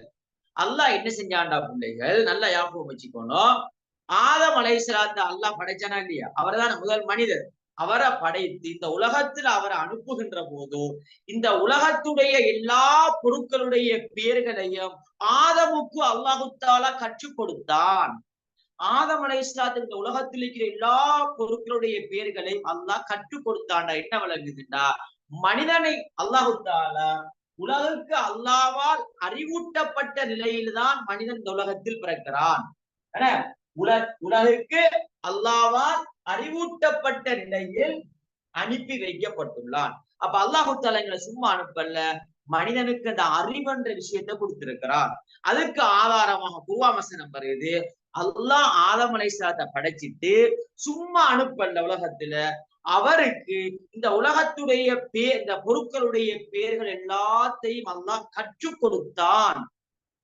அல்லாஹ் என்ன செஞ்சான்டா பிள்ளைகள், நல்லா ஞாபகம் வச்சுக்கணும். ஆதம் அலைஹிஸ்ஸலாத்தை அல்லாஹ் படைச்சானா இல்லையா? அவர்தான் முதல் மனிதர். அவரை படைத்து இந்த உலகத்தில் அவரை அனுப்புகின்ற போது இந்த உலகத்துடைய எல்லா பொருட்களுடைய பெயர்களையும் ஆதமுக்கு அல்லாஹு தஆலா கற்றுக் கொடுத்தான். ஆதம் அலைஹிஸ்ஸலாத்துக்கு இந்த உலகத்தில் இருக்கிற எல்லா பொருட்களுடைய பெயர்களையும் அல்லாஹ் கற்றுக் கொடுத்தான்டா. என்ன விளங்குதுண்டா? மனிதனை அல்லாஹு தஆலா உலகுக்கு அல்லாஹ்வால் அறிவூட்டப்பட்ட நிலையில்தான் மனிதன் இந்த உலகத்தில் பிறக்கிறான். உலகுக்கு அல்லாஹ்வால் அறிவூட்டப்பட்ட நிலையில் அனுப்பி வைக்கப்பட்டுள்ளான். அப்ப அல்லாஹு தஆலா எங்களை சும்மா அனுப்பல்ல, மனிதனுக்கு அந்த அறிவுன்ற விஷயத்தை கொடுத்திருக்கிறார். அதுக்கு ஆதாரமாக குர்ஆன் வசனம் வருது. அல்லாஹ் ஆதம் அலைஹிஸ்ஸலாத்தை படைச்சிட்டு சும்மா அனுப்பல்ல உலகத்துல, அவருக்கு இந்த உலகத்துடைய இந்த பொருட்களுடைய பெயர்கள் எல்லாத்தையும் அல்லாஹ் கற்றுக் கொடுத்தான்.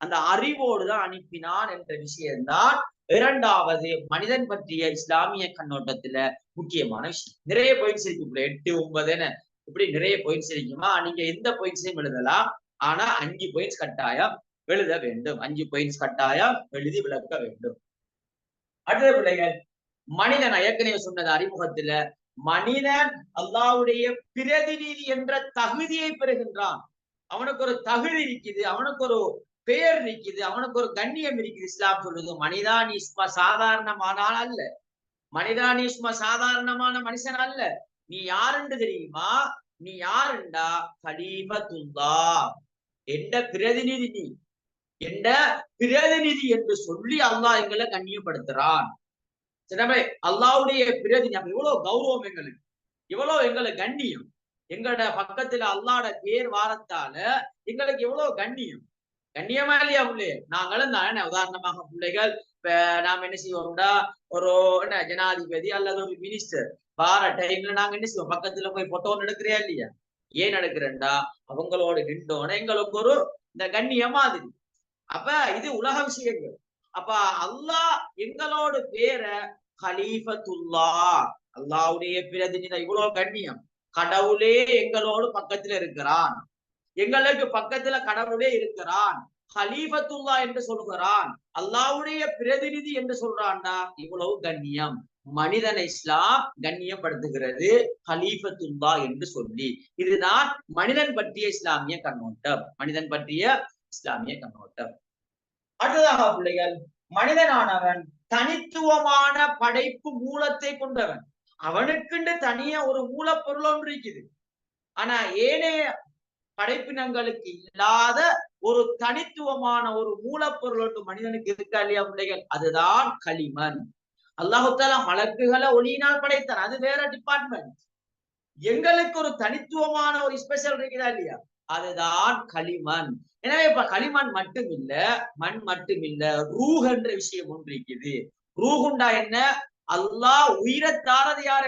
அந்த அறிவோடுதான் அனுப்பினான் என்ற விஷயம்தான் இரண்டாவது மனிதன் பற்றிய இஸ்லாமிய கண்ணோட்டத்துல முக்கியமான விஷயம். நிறைய பாயிண்ட்ஸ் இருக்கு, 8, 9 இப்படி நிறைய பாயிண்ட்ஸ் இருக்குமா? நீங்க எந்த பாயிண்ட்ஸையும் எழுதலாம், ஆனா 5 பாயிண்ட்ஸ் கட்டாயம் எழுத வேண்டும். 5 பாயிண்ட்ஸ் கட்டாயம் எழுதி விளக்க வேண்டும். அடுத்த பிள்ளைகள், மனிதன் ஏற்கனவே சொன்னது அறிமுகத்துல, மனிதன் அல்லாஹ்வுடைய பிரதிநிதி என்ற தகுதியை பெறுகின்றான். அவனுக்கு ஒரு தகுதி இருக்குது, அவனுக்கு ஒரு பெயர் இருக்குது, அவனுக்கு ஒரு கண்ணியம் இருக்குது. இஸ்லாம் சொல்லுது, மனிதா நீ சும்மா சாதாரணமான ஆள் அல்ல, மனிதா நீ சும்மா சாதாரணமான மனுஷன் அல்ல. நீ யாருன்னு தெரியுமா? நீ யாருண்டா? கலீஃபத்துல்லாஹ், என்ற பிரதிநிதி. நீ என்ற பிரதிநிதி என்று சொல்லி அல்லாஹ் எங்களை கண்ணியப்படுத்துறான். அல்லாஹ்வுடைய பிரதிநிதி. எவ்வளவு கௌரவம் எங்களுக்கு, எவ்வளவு எங்களுக்கு கண்ணியம். எங்களோட பக்கத்துல அல்லாஹ்வோட பேர் வாரத்தால எங்களுக்கு எவ்வளவு கண்ணியம். கண்ணியமா இல்லையா பிள்ளை? நாங்களும் தானே உதாரணமாக பிள்ளைகள், இப்ப நாம என்ன செய்வோம்டா, ஒரு ஜனாதிபதி அல்லது ஒரு மினிஸ்டர் வார டைம்ல நாங்க என்ன செய்வோம், பக்கத்துல போய் போட்டோ எடுக்கிறியா இல்லையா? ஏன் எடுக்கிறேன்டா, அவங்களோட நின்றோன்னு எங்களுக்கு ஒரு இந்த கண்ணியம் மாதிரி. அப்ப இது உலக விஷயங்கள். அப்ப அல்லாஹ் எங்களோட பேரை கலீஃபத்துல்லாஹ், அல்லாஹ்வுடைய பிரதிநிதி, இவ்வளவு கண்ணியம். கடவுளே எங்களோடு பக்கத்துல இருக்கிறான், எங்களுக்கு பக்கத்துல கடவுளே இருக்கிறான். கலீஃபத்துல்லாஹ் என்று சொல்கிறான், அல்லாஹ்வுடைய பிரதிநிதி என்று சொல்றான்டா, இவ்வளவு கண்ணியம். மனிதனை இஸ்லாம் கண்ணியப்படுத்துகிறது ஹலீஃபத்துல்லா என்று சொல்லி. இதுதான் மனிதன் பற்றிய இஸ்லாமிய கண்ணோட்டம். மனிதன் பற்றிய இஸ்லாமிய கண்ணோட்டம். அடுத்ததாக பிள்ளைகள், மனிதனானவன் தனித்துவமான படைப்பு மூலத்தை கொண்டவன். அவனுக்குண்டு தனியா ஒரு மூலப்பொருள் ஒன்று இருக்குது. ஆனா ஏனைய படைப்பினங்களுக்கு இல்லாத ஒரு தனித்துவமான ஒரு மூலப்பொருள் ஒன்று மனிதனுக்கு இருக்கா இல்லையா பிள்ளைகள்? அதுதான் களிமண். அல்லாஹு தஆலா மலக்குகளை ஒளியினால் படைத்தான், அது வேற டிபார்ட்மெண்ட். எங்களுக்கு ஒரு தனித்துவமான ஒரு ஸ்பெஷல் இருக்குதா இல்லையா? அதுதான் களிமண். எனவே இப்ப களிமண் மட்டும் இல்ல, மண் மட்டும் இல்ல, ரூஹ் என்ற விஷயம் ஒன்று இருக்குது. ரூஹுண்டா என்ன? அல்லாஹ் உயிரை தாரது யார்?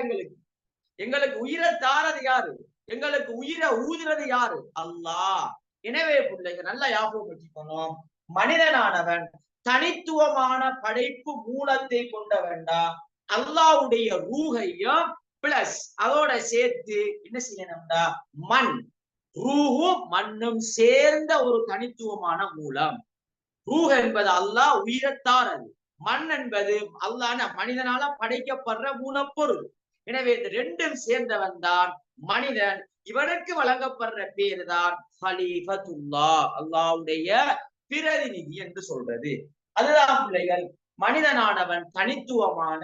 எங்களுக்கு உயிரை தாரது யாரு? எங்களுக்கு உயிரை ஊதுறது யாரு? அல்லாஹ். எனவே பிள்ளைங்க நல்லா ஞாபகம் வச்சுக்கணும், மனிதனானவன் தனித்துவமான படைப்பு மூலத்தை கொண்ட வேண்டாம். அல்லாஹ்வுடைய ரூஹையும் பிளஸ் அதோட சேர்த்து என்ன செய்யணும்டா, மண், ரூஹும் மண்ணும் சேர்ந்த ஒரு தனித்துவமான மூலம். ரூஹ் என்பது அல்லாஹ் உயிரத்தாரது, மண் என்பது அல்லாஹ் மனிதனால படைக்கப்படுற மூலப்பொருள். எனவே இந்த ரெண்டும் சேர்ந்தவன் தான் மனிதன். இவனுக்கு வழங்கப்படுற பேரு தான் ஹலீஃபத்துல்லா, அல்லாஹ்வுடைய பிரதிநிதி என்று சொல்றது. அதுதான் பிள்ளைகள், மனிதனானவன் தனித்துவமான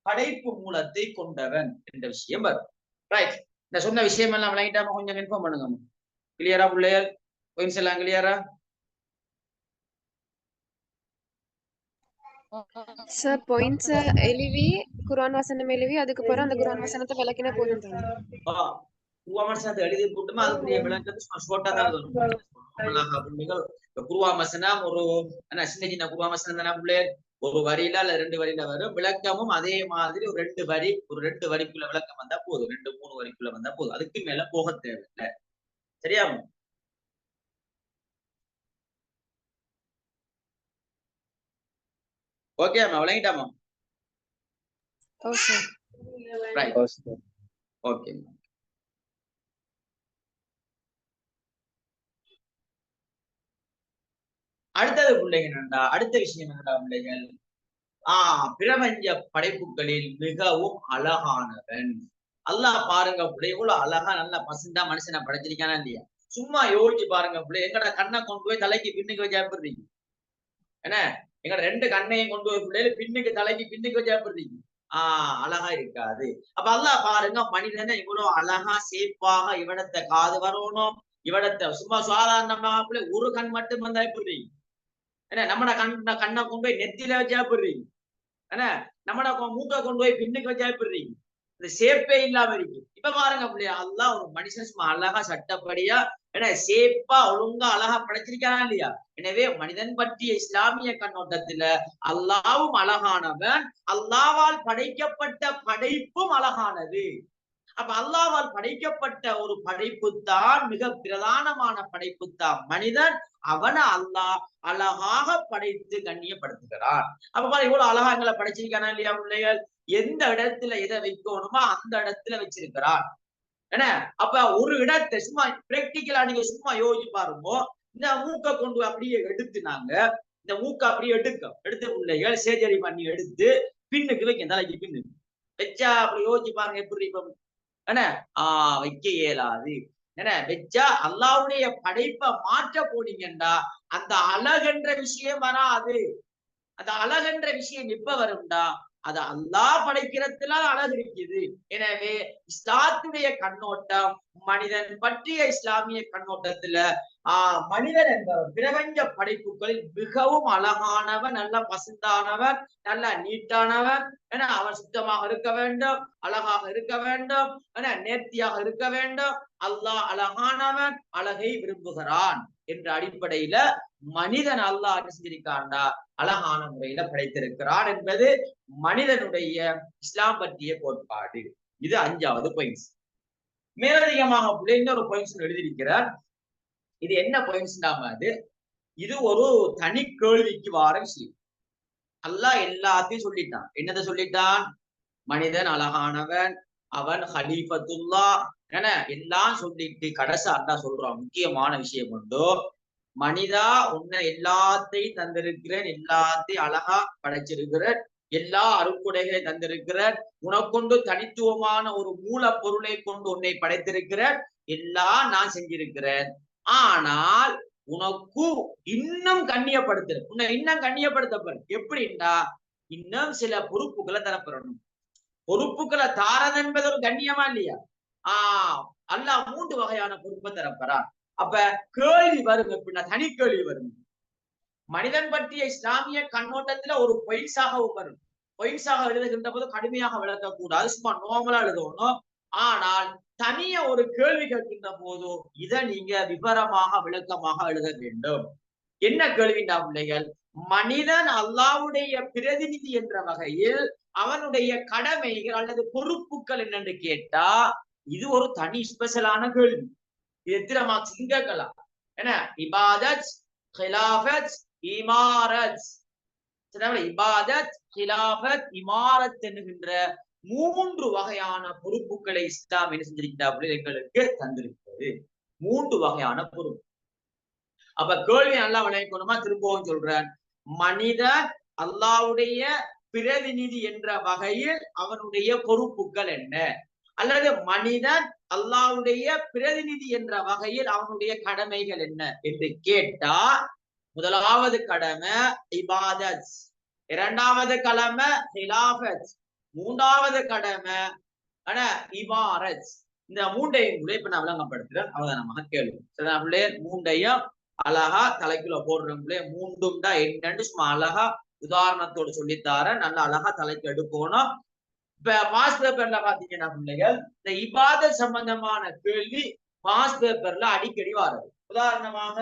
படைப்பு மூலத்தை கொண்டவன் என்ற விஷயம் வரும். ரைட், இந்த சொன்ன விஷயம் எல்லாம் விளங்கிட்டாம கொஞ்சம் இன்ஃபார்ம் பண்ணுங்க. கிளியரா பிள்ளைகள்? பாயிண்ட்ஸ் எல்லாம் கிளியரா? சார் பாயிண்ட்ஸ் எழுவி குர்ஆன் வசனம் எழுவி அதுக்கு பிறகு அந்த குர்ஆன் வசனத்தை விளக்கினா போதும் தானே? குர்ஆன் எழுதி போட்டுமா அதுக்குரிய விளக்கத்தை ஷார்ட்டா தான் எழுதணும். குர்ஆன் வசனம் ஒரு சின்ன சின்ன குர்ஆன் வசனம் தானே பிள்ளைகள், ஒரு வரியில அல்ல 2 வரியில வரும். விளக்கமும் அதே மாதிரி ஒரு 2 வரிக்குள்ள விளக்கம் வந்தா போதும், 2-3 வரிக்குள்ள வந்தா போதும், அதுக்கு மேல போக தேவையில்லை. சரியா? ஓகே விளங்கிட்டாமா? Okay right, okay. அடுத்தது பிள்ளைங்க என்னண்டா, அடுத்த விஷயம் என்னடா பிள்ளைகள், பிரபஞ்ச படைப்புகளில் மிகவும் அழகானவன் அல்லாஹ். பாருங்க பிள்ளை, இவ்வளவு அழகா நல்லா பசுந்தா மனுஷனை படைச்சிருக்கானா இல்லையா? சும்மா யோசிச்சு பாருங்க பிள்ளை, எங்கட கண்ணை கொண்டு போய் தலைக்கு பின்னுக்கு வச்சா போடுறீங்க என்ன? எங்கட 2 கண்ணையும் கொண்டு போய் பிள்ளைகள் பின்னுக்கு தலைக்கு பின்னுக்கு வச்சா போடுறீங்க? அழகா இருக்காது. அப்ப அல்லாஹ் பாருங்க மனிதனை இவ்வளவு அழகா சேப்பாக, இவடத்தை காது வரணும், இவடத்தை சும்மா சாதாரணமா பிள்ளை ஒரு கண் மட்டும் வந்தா போடுறீங்க என்ன? நம்மட கண்ணை கொண்டு போய் நெத்தியில வச்சா போடுறீங்க என்ன? நம்மட மூக்கை கொண்டு போய் பின்னுக்கு வச்சா போடுறீங்க? இந்த சேப்பே இல்லாம இருக்கு. இப்ப பாருங்க அப்படியா, அல்லாஹ் ஒரு மனுஷன் சும்மா அழகா சட்டப்படியா ஏன்னா சேப்பா ஒழுங்கா அழகா படைச்சிருக்கானா இல்லையா? எனவே மனிதன் பற்றிய இஸ்லாமிய கண்ணோட்டத்துல அல்லாவும் அழகானவன், அல்லாவால் படைக்கப்பட்ட படைப்பும் அழகானது. அப்ப அல்லாவால் படைக்கப்பட்ட ஒரு படைப்பு தான் மிக பிரதானமான படைப்பு தான் மனிதன். அவனை அல்லாஹ் அழகாக படைத்து கண்ணியப்படுத்துகிறான். அப்ப பாரு, இவ்வளவு அழகா எங்களை படைச்சிருக்கானா இல்லையா பிள்ளைகள்? எந்த இடத்துல எதை வைக்கணுமோ அந்த இடத்துல வச்சிருக்கிறான் என்ன? அப்ப ஒரு இடத்தை சும்மா பிராக்டிக்கலா நீங்க சும்மா யோசிச்சு பாருங்க. இந்த மூக்கை கொண்டு அப்படியே எடுத்துனாங்க, இந்த மூக்கை அப்படியே எடுத்து பிள்ளைகள் சேஜரி பண்ணி எடுத்து பின்னுக்கு வைக்க, தலைக்கு பின்னு வச்சா அப்படி யோசிச்சு பாருங்க எப்படி என்ன? வைக்க இயலாது என்ன? வச்சா அல்லாஹ்வுடைய படைப்பை மாற்ற போனீங்கன்னா அந்த அழகென்ற விஷயம் வராது. அந்த அழகென்ற விஷயம் எப்ப வரும்டா, அது அல்லாஹ் படைக்கிறதுல அழகு இருக்குது. எனவே இஸ்லாத்துடைய கண்ணோட்டம், மனிதன் பற்றிய இஸ்லாமிய கண்ணோட்டத்துல மனிதன் என்பவன் பிரபஞ்ச படைப்புகளில் மிகவும் அழகானவன், நல்ல பசுந்தானவன், நல்ல நீட்டானவன் என அவன் சுத்தமாக இருக்க வேண்டும், அழகாக இருக்க வேண்டும், நேர்த்தியாக இருக்க வேண்டும். அல்லாஹ் அழகானவன், அழகை விரும்புகிறான் என்ற அடிப்படையில மனிதன் அல்லாஹ் செஞ்சிருக்காண்டா அழகான முறையில படைத்திருக்கிறான் என்பது மனிதனுடைய இஸ்லாம் பற்றிய கோட்பாடு. இது 5வது பாயிண்ட்ஸ். மேலதிகமாக இன்னொரு பாயிண்ட்ஸ் எழுதியிருக்கிறார். இது என்ன பாயிண்ட்ஸ்? இது ஒரு தனி கேள்விக்கு வார விஷயம். அல்லாஹ் எல்லாத்தையும் சொல்லிட்டான். என்னதை சொல்லிட்டான்? மனிதன் அழகானவன், அவன் ஹலீஃபத்துல்லா என எல்லாம் சொல்லிட்டு கடைசி அல்லாஹ் சொல்றான் முக்கியமான விஷயம் உண்டு. மனிதா, உன்னை எல்லாத்தையும் தந்திருக்கிறேன், எல்லாத்தையும் அழகா படைச்சிருக்கிறேன், எல்லா அருட்கொடைகளை தந்திருக்கிறார். உனக்கொண்டு தனித்துவமான ஒரு மூலப்பொருளை கொண்டு உன்னை படைத்திருக்கிறார். எல்லாம் நான் செஞ்சிருக்கிறேன். ஆனால் உனக்கு இன்னும் கண்ணியப்படுத்துற, உன்னை இன்னும் கண்ணியப்படுத்தப்படும். எப்படின்னா இன்னும் சில பொறுப்புகளை தரப்படணும். பொறுப்புகளை தாரது என்பது ஒரு கண்ணியமா இல்லையா? அல்லாஹ் 3 வகையான பொறுப்பை தரப்பறான். அப்ப கேள்வி வரும். எப்படின்னா தனி கேள்வி வரும். மனிதன் பற்றிய இஸ்லாமிய கண்ணோட்டத்துல ஒரு பொய்சாகவும் வரும். பொய்சாக எழுதுகின்ற போது கடுமையாக விளக்கக்கூடாது, சும்மா நோமலா எழுதணும். ஆனால் தனிய ஒரு கேள்வி கேட்கின்ற போது இதை நீங்க விவரமாக விளக்கமாக எழுத வேண்டும். என்ன கேள்விண்டா பிள்ளைகள்? மனிதன் அல்லாஹ்வுடைய பிரதிநிதி என்ற வகையில் அவனுடைய கடமைகள் அல்லது பொறுப்புகள் என்னன்னு கேட்டா இது ஒரு தனி ஸ்பெஷலான கேள்வி. இது எத்தனை மார்க்ஸ் கேட்கலாம்? என்ன இபாதத், ஹிலாஃபத், இமாரத். இபாதத், ஹிலாஃபத், இமாரத் என்கின்ற 3 வகையான பொறுப்புகளை இஸ்லாம் என்ன செஞ்சிருக்கிறார்? எங்களுக்கு தந்திருக்கிறது. 3 வகையான பொறுப்பு. அப்ப கேள்வி நல்லா விளையணுமா? திரும்பவும் சொல்றேன். மனிதன் அல்லாஹ்வுடைய பிரதிநிதி என்ற வகையில் அவனுடைய பொறுப்புகள் என்ன, அல்லது மனிதன் அல்லாஹ்வுடைய பிரதிநிதி என்ற வகையில் அவனுடைய கடமைகள் என்ன என்று கேட்டா, முதலாவது கடமை இபாதத், இரண்டாவது கடமை ஹிலாஃபத், மூன்றாவது கடமை இமாரத். இந்த 3ஐயும் கூட இப்ப நான் விளங்கப்படுத்துறேன். அவதானமாக கேள்வி. சரியா? 3ஐயும் அழகா தலைக்குள்ள போடுறவங்களே 3ம் தான் என்னன்னு சும்மா அழகா உதாரணத்தோடு சொல்லித்தார நல்லா அழகா தலைக்கு எடுக்கணும். இப்ப பாஸ் பேப்பர்ல பாத்தீங்கன்னா பிள்ளைகள் இந்த இபாதத் சம்பந்தமான கேள்வி பாஸ் பேப்பர்ல அடிக்கடி வருது. உதாரணமாக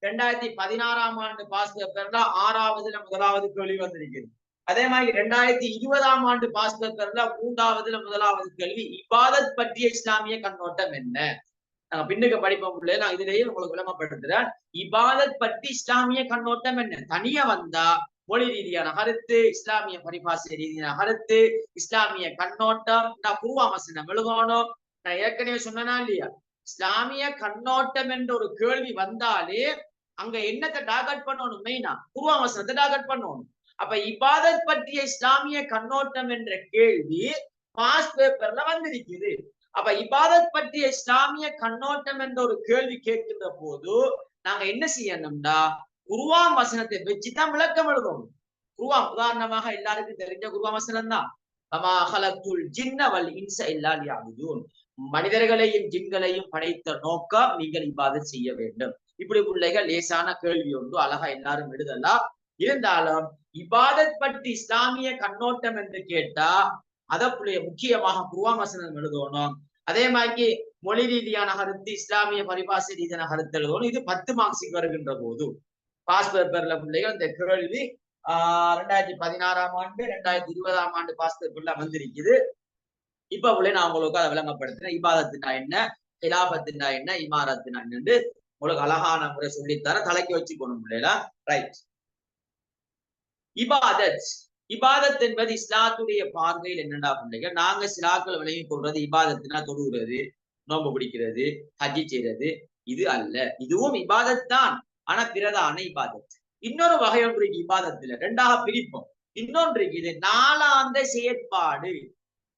2016ஆம் ஆண்டு பாஸ் பேப்பர்ல 6வதுல முதலாவது கேள்வி வந்திருக்கிறது. அதே மாதிரி 2020ஆம் ஆண்டு பாஸ் பேப்பர்ல 3வதுல முதலாவது கேள்வி இபாதத் பற்றிய இஸ்லாமிய கண்ணோட்டம் என்ன. நாங்க பின்னுக்கு படிப்போம் பிள்ளை, நான் இதுலயே உங்களுக்கு விளம்பரப்படுத்துறேன். இபாதத் பற்றி இஸ்லாமிய கண்ணோட்டம் என்ன. தனியா வந்தா மொழி ரீதியான கருத்து, இஸ்லாமிய பரிபாசை ரீதியான கருத்து, இஸ்லாமிய கண்ணோட்டம், நான் குர்ஆன் வசனம் எழுதணும். நான் ஏற்கனவே சொன்னா இல்லையா, இஸ்லாமிய கண்ணோட்டம் என்ற ஒரு கேள்வி வந்தாலே அங்க என்னத்தை டார்கெட் பண்ணணும்? மெயினா குர்ஆன் வசனத்தை டார்கெட் பண்ணணும். அப்ப இபாதத் பற்றிய இஸ்லாமிய கண்ணோட்டம் என்ற கேள்வி பாஸ் பேப்பர்ல வந்திருக்குது. அப்ப இபாதத் பற்றிய இஸ்லாமிய கண்ணோட்டம் என்ற ஒரு கேள்வி கேட்கின்ற போது நாங்க என்ன செய்யணும்டா, குர்ஆன் வசனத்தை வச்சுதான் விளக்கம் எழுதணும். குர்ஆன் உதாரணமாக எல்லாருக்கும் தெரிஞ்ச குர்ஆன் வசனம் தான், வமா ஹலக்துல் ஜின்ன வல் இன்ஸ இல்லா லியஅபுதூன், மனிதர்களையும் ஜின்களையும் படைத்த நோக்கம் நீங்கள் இபாதத் செய்ய வேண்டும். இப்படி பிள்ளைகள் லேசான கேள்வி ஒன்று அழகா எல்லாரும் எழுதலாம். இருந்தாலும் இபாதத் பற்றி இஸ்லாமிய கண்ணோட்டம் என்று கேட்டா அதற்குள்ளே முக்கியமாக குர்ஆன் வசனம் எழுதணும். அதே மாதிரி மொழி ரீதியான கருத்து, இஸ்லாமிய பரிபாசை ரீதியான கருத்து எழுதணும். இது 10 மார்க்ஸுக்கு வருகின்ற போது பாஸ் பேப்பர்ல பிள்ளைகள் இந்த கேள்வி 2016ஆம் ஆண்டு 2020ஆம் ஆண்டு பாஸ் பேப்பர்ல வந்திருக்குது. இப்ப உள்ள நான் உங்களுக்கு அதை விளங்கப்படுத்துறேன். இபாதத்துனா என்ன, ஹிலாஃபத்துனா என்ன, இமாரத்துனா என்னன்னு உங்களுக்கு அழகான முறை சொல்லித்தர தலைக்கு வச்சுக்கணும் பிள்ளைகளா. ரைட். இபாதத், இபாதத் என்பது இஸ்லாத்துடைய பார்வையில் என்னடா பிள்ளைகள், நாங்க சிலாக்கள் விளங்கி கொள்றது இபாதத்துனா தொழுகிறது, நோம்பு பிடிக்கிறது, ஹஜ்ஜி செய்யறது, இது அல்ல. இதுவும் இபாதத் தான், ஆனா பிரதான இபாதத். இன்னொரு வகை ஒன்று இருக்கு இபாதத்துல, 2ஆக பிரிப்போம். இன்னொன்று இது நாளாந்த செயற்பாடு.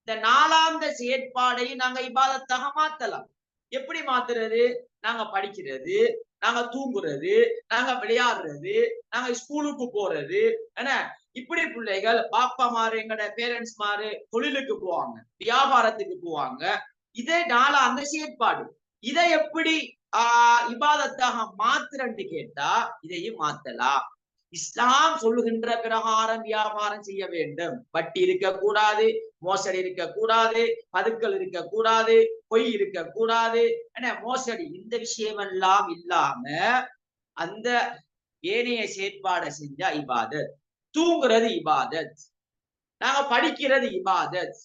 இந்த நாளாந்த செயற்பாடை நாங்க இபாதத்தாக மாத்தலாம். எப்படி மாத்துறது? நாங்க படிக்கிறது, நாங்க தூங்குறது, நாங்க விளையாடுறது, நாங்க ஸ்கூலுக்கு போறது, என்ன இப்படி பிள்ளைகள் பாப்பா மாறு எங்கட பேரண்ட்ஸ் மாறு தொழிலுக்கு போவாங்க, வியாபாரத்துக்கு போவாங்க. இதே நாளாந்த செயற்பாடு. இதை எப்படி இபாதத்தாக மாத்துறன்னு கேட்டா இதையும் மாத்தலாம். இஸ்லாம் சொல்லுகின்ற பிரகாரம் வியாபாரம் செய்ய வேண்டும். வட்டி இருக்கக்கூடாது, மோசடி இருக்கக்கூடாது, பதுக்கல் இருக்கக்கூடாது, பொய் இருக்கக்கூடாது, என்ன மோசடி, இந்த விஷயம் எல்லாம் இல்லாம அந்த ஏனைய செயற்பாடை செஞ்சா இபாதத். தூங்குறது இபாதத், நாங்க படிக்கிறது இபாதத்,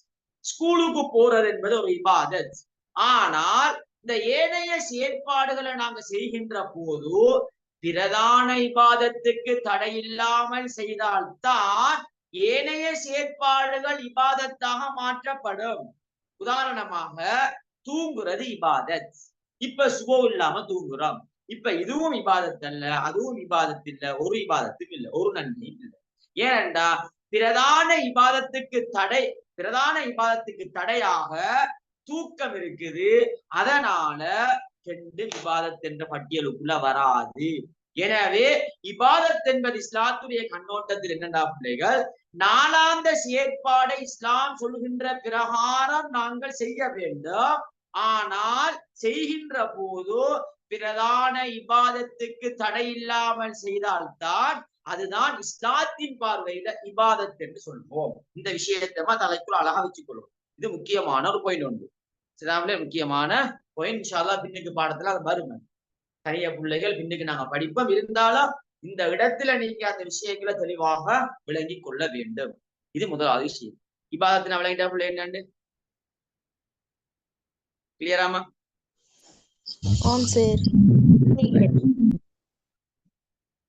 ஸ்கூலுக்கு போறது என்பது ஒரு இபாதத். ஆனால் இந்த ஏனைய செயற்பாடுகளை நாங்க செய்கின்ற போது பிரதான இபாதத்துக்கு தடை இல்லாமல் செய்தால்தான் ஏனைய செயற்பாடுகள் இபாதத்தாக மாற்றப்படும். உதாரணமாக தூங்குறது இபாதத். இப்ப சுபம் இல்லாம தூங்குறோம், இப்ப இதுவும் இபாதத் அல்ல, அதுவும் இபாதத் இல்ல, ஒரு இபாதத்தும் இல்ல, ஒரு நன்மையும் இல்லை. ஏனென்றா பிரதான இபாதத்துக்கு தடையாக தூக்கம் இருக்குது. அதனால 2 இபாதத் என்ற பட்டியலுக்குள்ள வராது. எனவே இபாதத் என்பது இஸ்லாத்துடைய கண்ணோட்டத்தில் என்னடா பிள்ளைகள், நாளாந்த செயற்பாடை இஸ்லாம் சொல்லுகின்ற பிரகாரம் நாங்கள் செய்ய வேண்டும். ஆனால் செய்கின்ற போது பிரதான இபாதத்துக்கு தடை இல்லாமல் செய்தால்தான் அதுதான் இஸ்லாத்தின் பார்வையில இபாதத் என்று சொல்வோம். இந்த விஷயத்தை தலைக்குள்ள அழகா வச்சுக்கொள்ளும். இது முக்கியமான ஒரு பாயிண்ட் உண்டு. இஸ்லாமிலே முக்கியமான பாயிண்ட். இன்ஷா அல்லாஹ் பின்னுக்கு பாடத்துல அது வரும். நிறைய பிள்ளைகள் பின்னுக்கு நாங்க படிப்போம். இருந்தாலும் இந்த இடத்துல நீங்க அந்த விஷயங்களை தெளிவாக விளங்கி கொள்ள வேண்டும். இது முதலாவது விஷயம். இபாதத்தின விளங்கிட்டா பிள்ளை என்னண்டு கிளியராமா?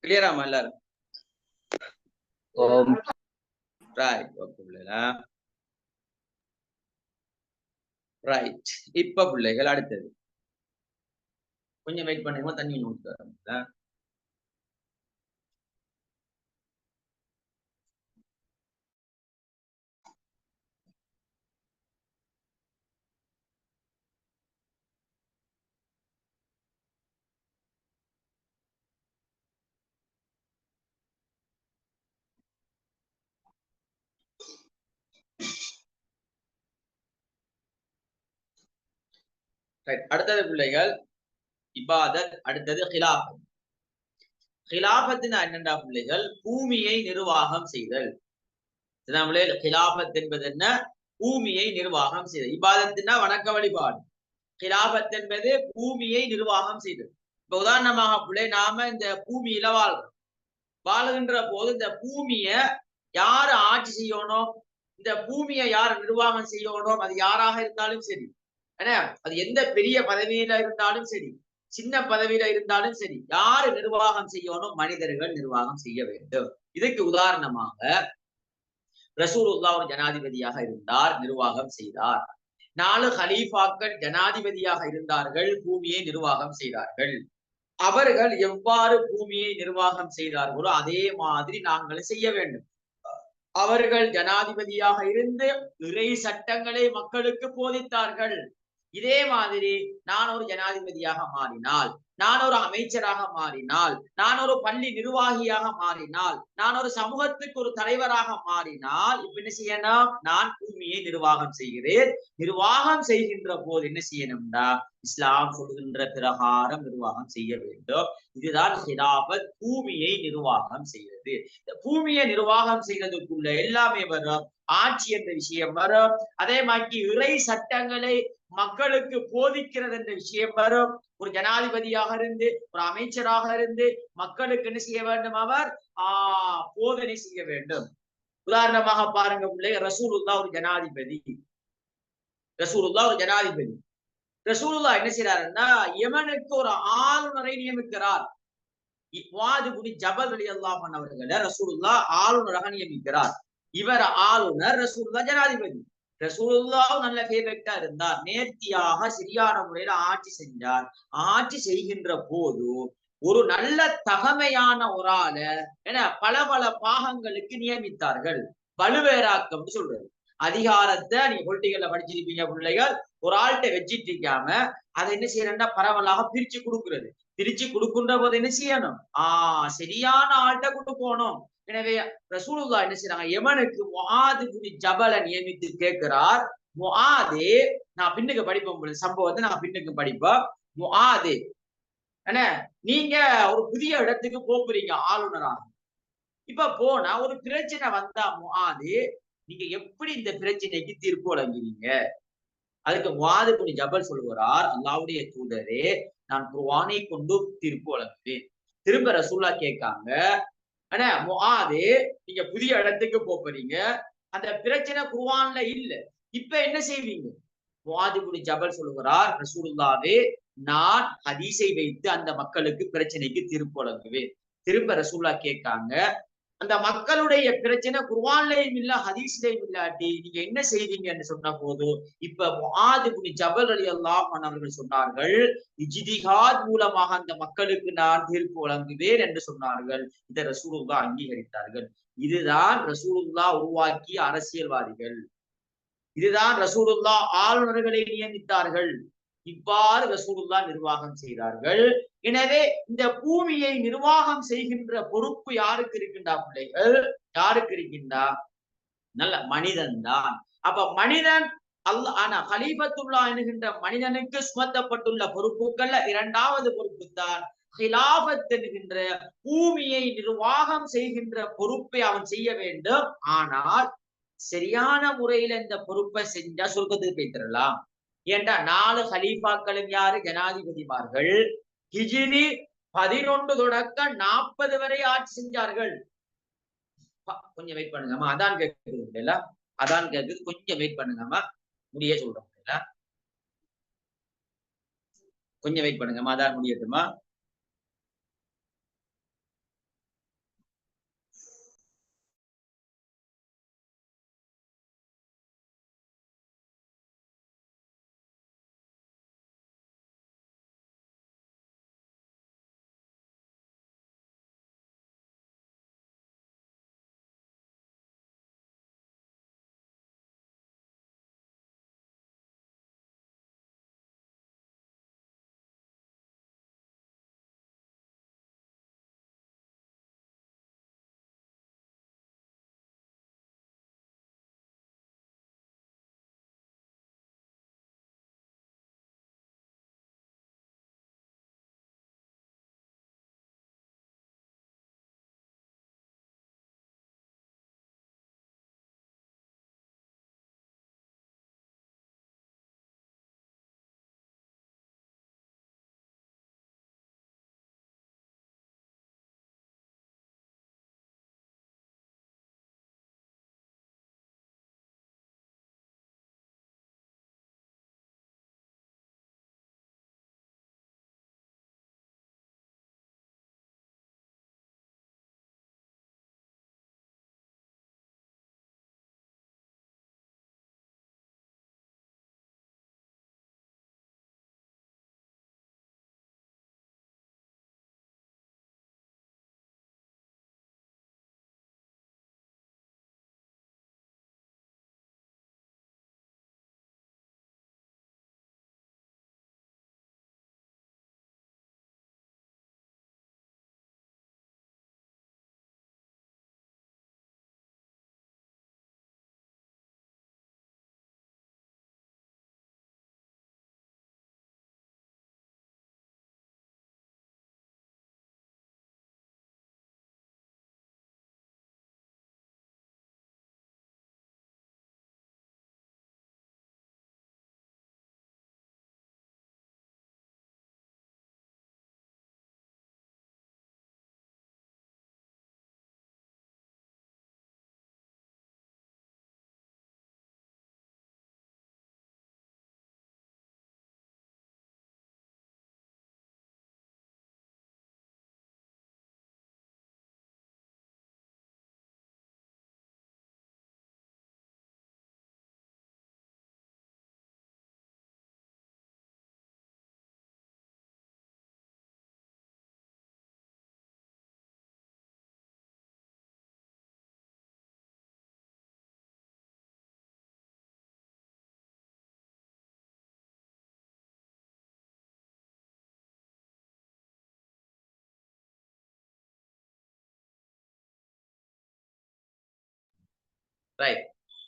கிளியராமா எல்லாரும்? ரைட். இப்ப பிள்ளைகள் அடுத்தது கொஞ்சம் வெயிட் பண்ணுங்க, தண்ணி ஊற்ற. அடுத்தது பிள்ளைகள் இபாதத். அடுத்தது ஹிலாஃபத். ஹிலாஃபத்னா என்னண்டா பிள்ளைகள், பூமியை நிர்வாகம் செய்தல். ஹிலாஃபத் என்பது என்ன? பூமியை நிர்வாகம் செய்தல். இபாதத்னா வணக்க வழிபாடு. ஹிலாஃபத் என்பது பூமியை நிர்வாகம் செய்தல். இப்ப உதாரணமாக பிள்ளை, நாம இந்த பூமியில வாழுகின்ற போது இந்த பூமிய யாரு ஆட்சி செய்யணும், இந்த பூமியை யார் நிர்வாகம் செய்யணும், அது யாராக இருந்தாலும் சரி, அது எந்த பெரிய பதவியில இருந்தாலும் சரி, சின்ன பதவியில இருந்தாலும் சரி, யாரு நிர்வாகம் செய்யணும்? மனிதர்கள் நிர்வாகம் செய்ய வேண்டும். இதுக்கு உதாரணமாக ரசூலுல்லாஹ் ஒரு ஜனாதிபதியாக இருந்தார், நிர்வாகம் செய்தார். 4 ஹலீஃபாக்கள் ஜனாதிபதியாக இருந்தார்கள், பூமியை நிர்வாகம் செய்தார்கள். அவர்கள் எவ்வாறு பூமியை நிர்வாகம் செய்தார்களோ அதே மாதிரி நாங்கள் செய்ய வேண்டும். அவர்கள் ஜனாதிபதியாக இருந்து இறை சட்டங்களை மக்களுக்கு போதித்தார்கள். இதே மாதிரி நான் ஒரு ஜனாதிபதியாக மாறினால், நான் ஒரு அமைச்சராக மாறினால், நான் ஒரு பள்ளி நிர்வாகியாக மாறினால், நான் ஒரு சமூகத்துக்கு ஒரு தலைவராக மாறினால், இப்ப என்ன செய்யணும்? நான் பூமியை நிர்வாகம் செய்கிறேன். நிர்வாகம் செய்கின்ற போது என்ன செய்யணும்டா, இஸ்லாம் சொல்கின்ற பிரகாரம் நிர்வாகம் செய்ய வேண்டும். இதுதான் ஹிலாஃபத், பூமியை நிர்வாகம் செய்கிறது. இந்த பூமியை நிர்வாகம் செய்யறதுக்குள்ள எல்லாமே வரும். ஆட்சி என்ற விஷயம் வரும். அதே மாதிரி இறை சட்டங்களை மக்களுக்கு போதிக்கிறது என்ற விஷயம் வரும். ஒரு ஜனாதிபதியாக இருந்து, ஒரு அமைச்சராக இருந்து மக்களுக்கு என்ன செய்ய வேண்டும்? அவர் போதனை செய்ய வேண்டும். உதாரணமாக பாருங்க பிள்ளை, ரசூலுல்லாஹ் ஒரு ஜனாதிபதி. ரசூலுல்லாஹ் என்ன செய்யறாருன்னா, யமனுக்கு ஒரு ஆளுநரை நியமிக்கிறார். ஜபல் ரலியல்லாஹு அன்ஹு அவர்களை ரசூலுல்லாஹ் ஆளுநராக நியமிக்கிறார். இவர் ஆளுநர், ரசூலுல்லாஹ் ஜனாதிபதி. ரசூலுல்லாஹ் நல்ல ஃபேவரட்டா இருந்தார், நேர்த்தியாக சரியான முறையில ஆட்சி செஞ்சார். ஆட்சி செய்கின்ற போது ஒரு நல்ல தகமையான ஒரு ஆளை பல பல பாகங்களுக்கு நியமித்தார்கள். வலுவேராக்கம் சொல்றது. அதிகாரத்தை நீங்க பொலிட்டிக்கல்ல படிச்சிருப்பீங்க பிள்ளைகள். ஒரு ஆள்கிட்ட வச்சிட்டு இருக்காம அதை என்ன செய்யறா பரவலாக பிரிச்சு கொடுக்குறது. பிரிச்சு கொடுக்கின்ற போது என்ன செய்யணும்? சரியான ஆள்கிட்ட கொடுக்கணும். எனவே ரசூலுல்லாஹ் என்ன செய்யறாங்க, யமனுக்கு முஆது பின் ஜபலை நியமித்து கேட்கிறார். முஆதே, நான் பின்னுக்கு படிப்போம் சம்பவத்தை, நான் பின்னுக்கு படிப்போம். முஆதே, நீங்க ஒரு புதிய இடத்துக்கு போறீங்க ஆளுநராக. இப்ப போனா ஒரு பிரச்சனை வந்தா முஆதே, நீங்க எப்படி இந்த பிரச்சனைக்கு தீர்ப்பு வழங்குவீங்க? அதுக்கு முஆது பின் ஜபல் சொல்லுகிறார், அல்லாஹ்வுடைய தூதரே, நான் குர்ஆனை கொண்டு தீர்ப்பு வழங்குவேன். திரும்ப ரசூலுல்லாஹ் கேட்காங்க, முஆதே, நீங்க புதிய இடத்துக்கு போறீங்க, அந்த பிரச்சனை குர்ஆன்ல இல்ல, இப்ப என்ன செய்வீங்க? முஆது பின் ஜபல் சொல்லுகிறார், ரசூலுல்லாஹ்வே, நான் ஹதீஸை வைத்து அந்த மக்களுக்கு பிரச்சனைக்கு தீர்ப்பு வழங்குவேன். திரும்ப ரசூலுல்லாஹ் கேட்காங்க, அந்த மக்களுடைய பிரச்சனை குர்ஆன்லயும் இல்ல ஹதீஸ்லயும் இல்லாட்டி நீங்க என்ன செய்வீங்கன்னு சொன்ன போது இப்ப முஆத் இப்னு ஜபல் ரலியல்லாஹு அன்ஹு அவர்கள் சொன்னார்கள், இஜ்திஹாத் மூலமாக அந்த மக்களுக்கு நான் தீர்ப்பு வழங்குவேன் என்று சொன்னார்கள். இதை ரசூலுல்லாஹ் அங்கீகரித்தார்கள். இதுதான் ரசூலுல்லாஹ் உருவாக்கிய அரசியல்வாதிகள். இதுதான் ரசூலுல்லாஹ் ஆளுநர்களை நியமித்தார்கள். இவ்வாறு ரசூலுல்லாஹ் நிர்வாகம் செய்தார்கள். எனவே இந்த பூமியை நிர்வாகம் செய்கின்ற பொறுப்பு யாருக்கு இருக்கின்றா பிள்ளைகள்? யாருக்கு இருக்கின்றா? நல்ல மனிதன் தான். அப்ப மனிதன் ஆனா கலீஃபத்துல்லாஹ் என்கின்ற மனிதனுக்கு சுமத்தப்பட்டுள்ள பொறுப்புகள்ல இரண்டாவது பொறுப்பு தான் ஹிலாஃபத் என்கின்ற பூமியை நிர்வாகம் செய்கின்ற பொறுப்பை அவன் செய்ய வேண்டும். ஆனால் சரியான முறையில இந்த பொறுப்பை செஞ்சா சொர்க்கத்துக்கு போய்த்திரலாம். ஏண்டா 4 ஹலீஃபாக்களும் யாரு? ஜனாதிபதிமார்கள். ஹிஜ்ரி 11 தொடக்க 40 வரை ஆட்சி செஞ்சார்கள். கொஞ்சம் வெயிட் பண்ணுங்கம்மா, அதான் கேட்குது இல்ல, அதான் கேட்குது, கொஞ்சம் வெயிட் பண்ணுங்கம்மா, முடிய சொல்றோம் இல்ல, கொஞ்சம் வெயிட் பண்ணுங்கம்மா, அதான் முடியட்டுமா. ரைட்.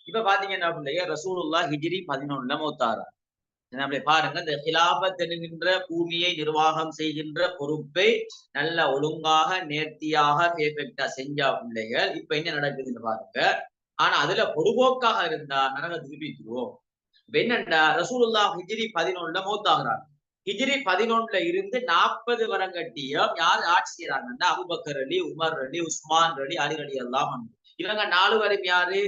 இப்ப பாத்தீங்கன்னா பிள்ளைங்க ரசூலுல்லாஹ் ஹிஜ்ரி 11 மௌத்தாரா. பாருங்க, இந்த ஹிலாபத் என்கின்ற பூமியை நிர்வாகம் செய்கின்ற பொறுப்பை நல்ல ஒழுங்காக நேர்த்தியாக பெர்ஃபெக்டா செஞ்சா பிள்ளைகள் இப்ப என்ன நடக்குதுன்னு பாருங்க. ஆனா அதுல பொதுபோக்காக இருந்தா நரகத்துக்கு போய்த்துருவோம். இப்ப என்னண்டா ரசூலுல்லாஹ் ஹிஜ்ரி 11 மௌத்தாகிறாங்க. ஹிஜ்ரி 11 இருந்து 40 வருங்கட்டியும் யார் ஆட்சி செய்யறாங்கன்னா அபூபக்கர் அலி, உமர் அலி, உஸ்மான் அலி, அலி ரலியல்லாஹு அன்ஹு. இவங்க 4 பேரும் யாரு?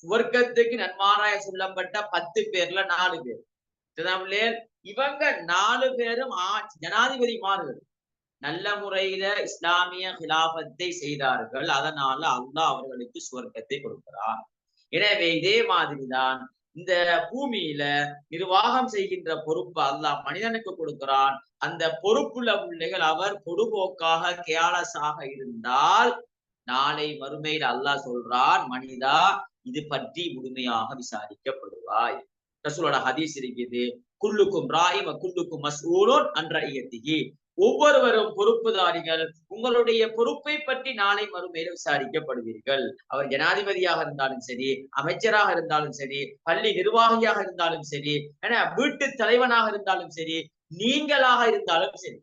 சுவர்க்கத்துக்கு நன்மாராய சொல்லப்பட்ட 10 பேர்ல 4 பேர். இவங்க 4 பேரும் ஜனாதிபதிமார்கள். நல்ல முறையில இஸ்லாமிய ஹிலாபத்தை செய்தார்கள். அதனால அல்லாஹ் அவர்களுக்கு சுவர்க்கத்தை கொடுக்கிறான். எனவே இதே மாதிரிதான் இந்த பூமியில நிர்வாகம் செய்கின்ற பொறுப்பு அல்லாஹ் மனிதனுக்கு கொடுக்கிறான். அந்த பொறுப்புள்ள பிள்ளைகள் அவர் பொடுபோக்காக கேலஸாக இருந்தால் நாளை மறுமையில் அல்லாஹ் சொல்றான், மனிதா இது பற்றி முழுமையாக விசாரிக்கப்படுவாய். ரசூலோட ஹதீஸ் இருக்குது, குல்லுக்கும் ராய் வ குல்லுக்கும் மஸ்ஊலுன் அன் ரஇயத்திஹி. ஒவ்வொருவரும் பொறுப்புதாரிகள், உங்களுடைய பொறுப்பை பற்றி நாளை மறுமையில் விசாரிக்கப்படுவீர்கள். அவர் ஜனாதிபதியாக இருந்தாலும் சரி, அமைச்சராக இருந்தாலும் சரி, பள்ளி நிர்வாகியாக இருந்தாலும் சரி, வீட்டு தலைவனாக இருந்தாலும் சரி, நீங்களாக இருந்தாலும் சரி,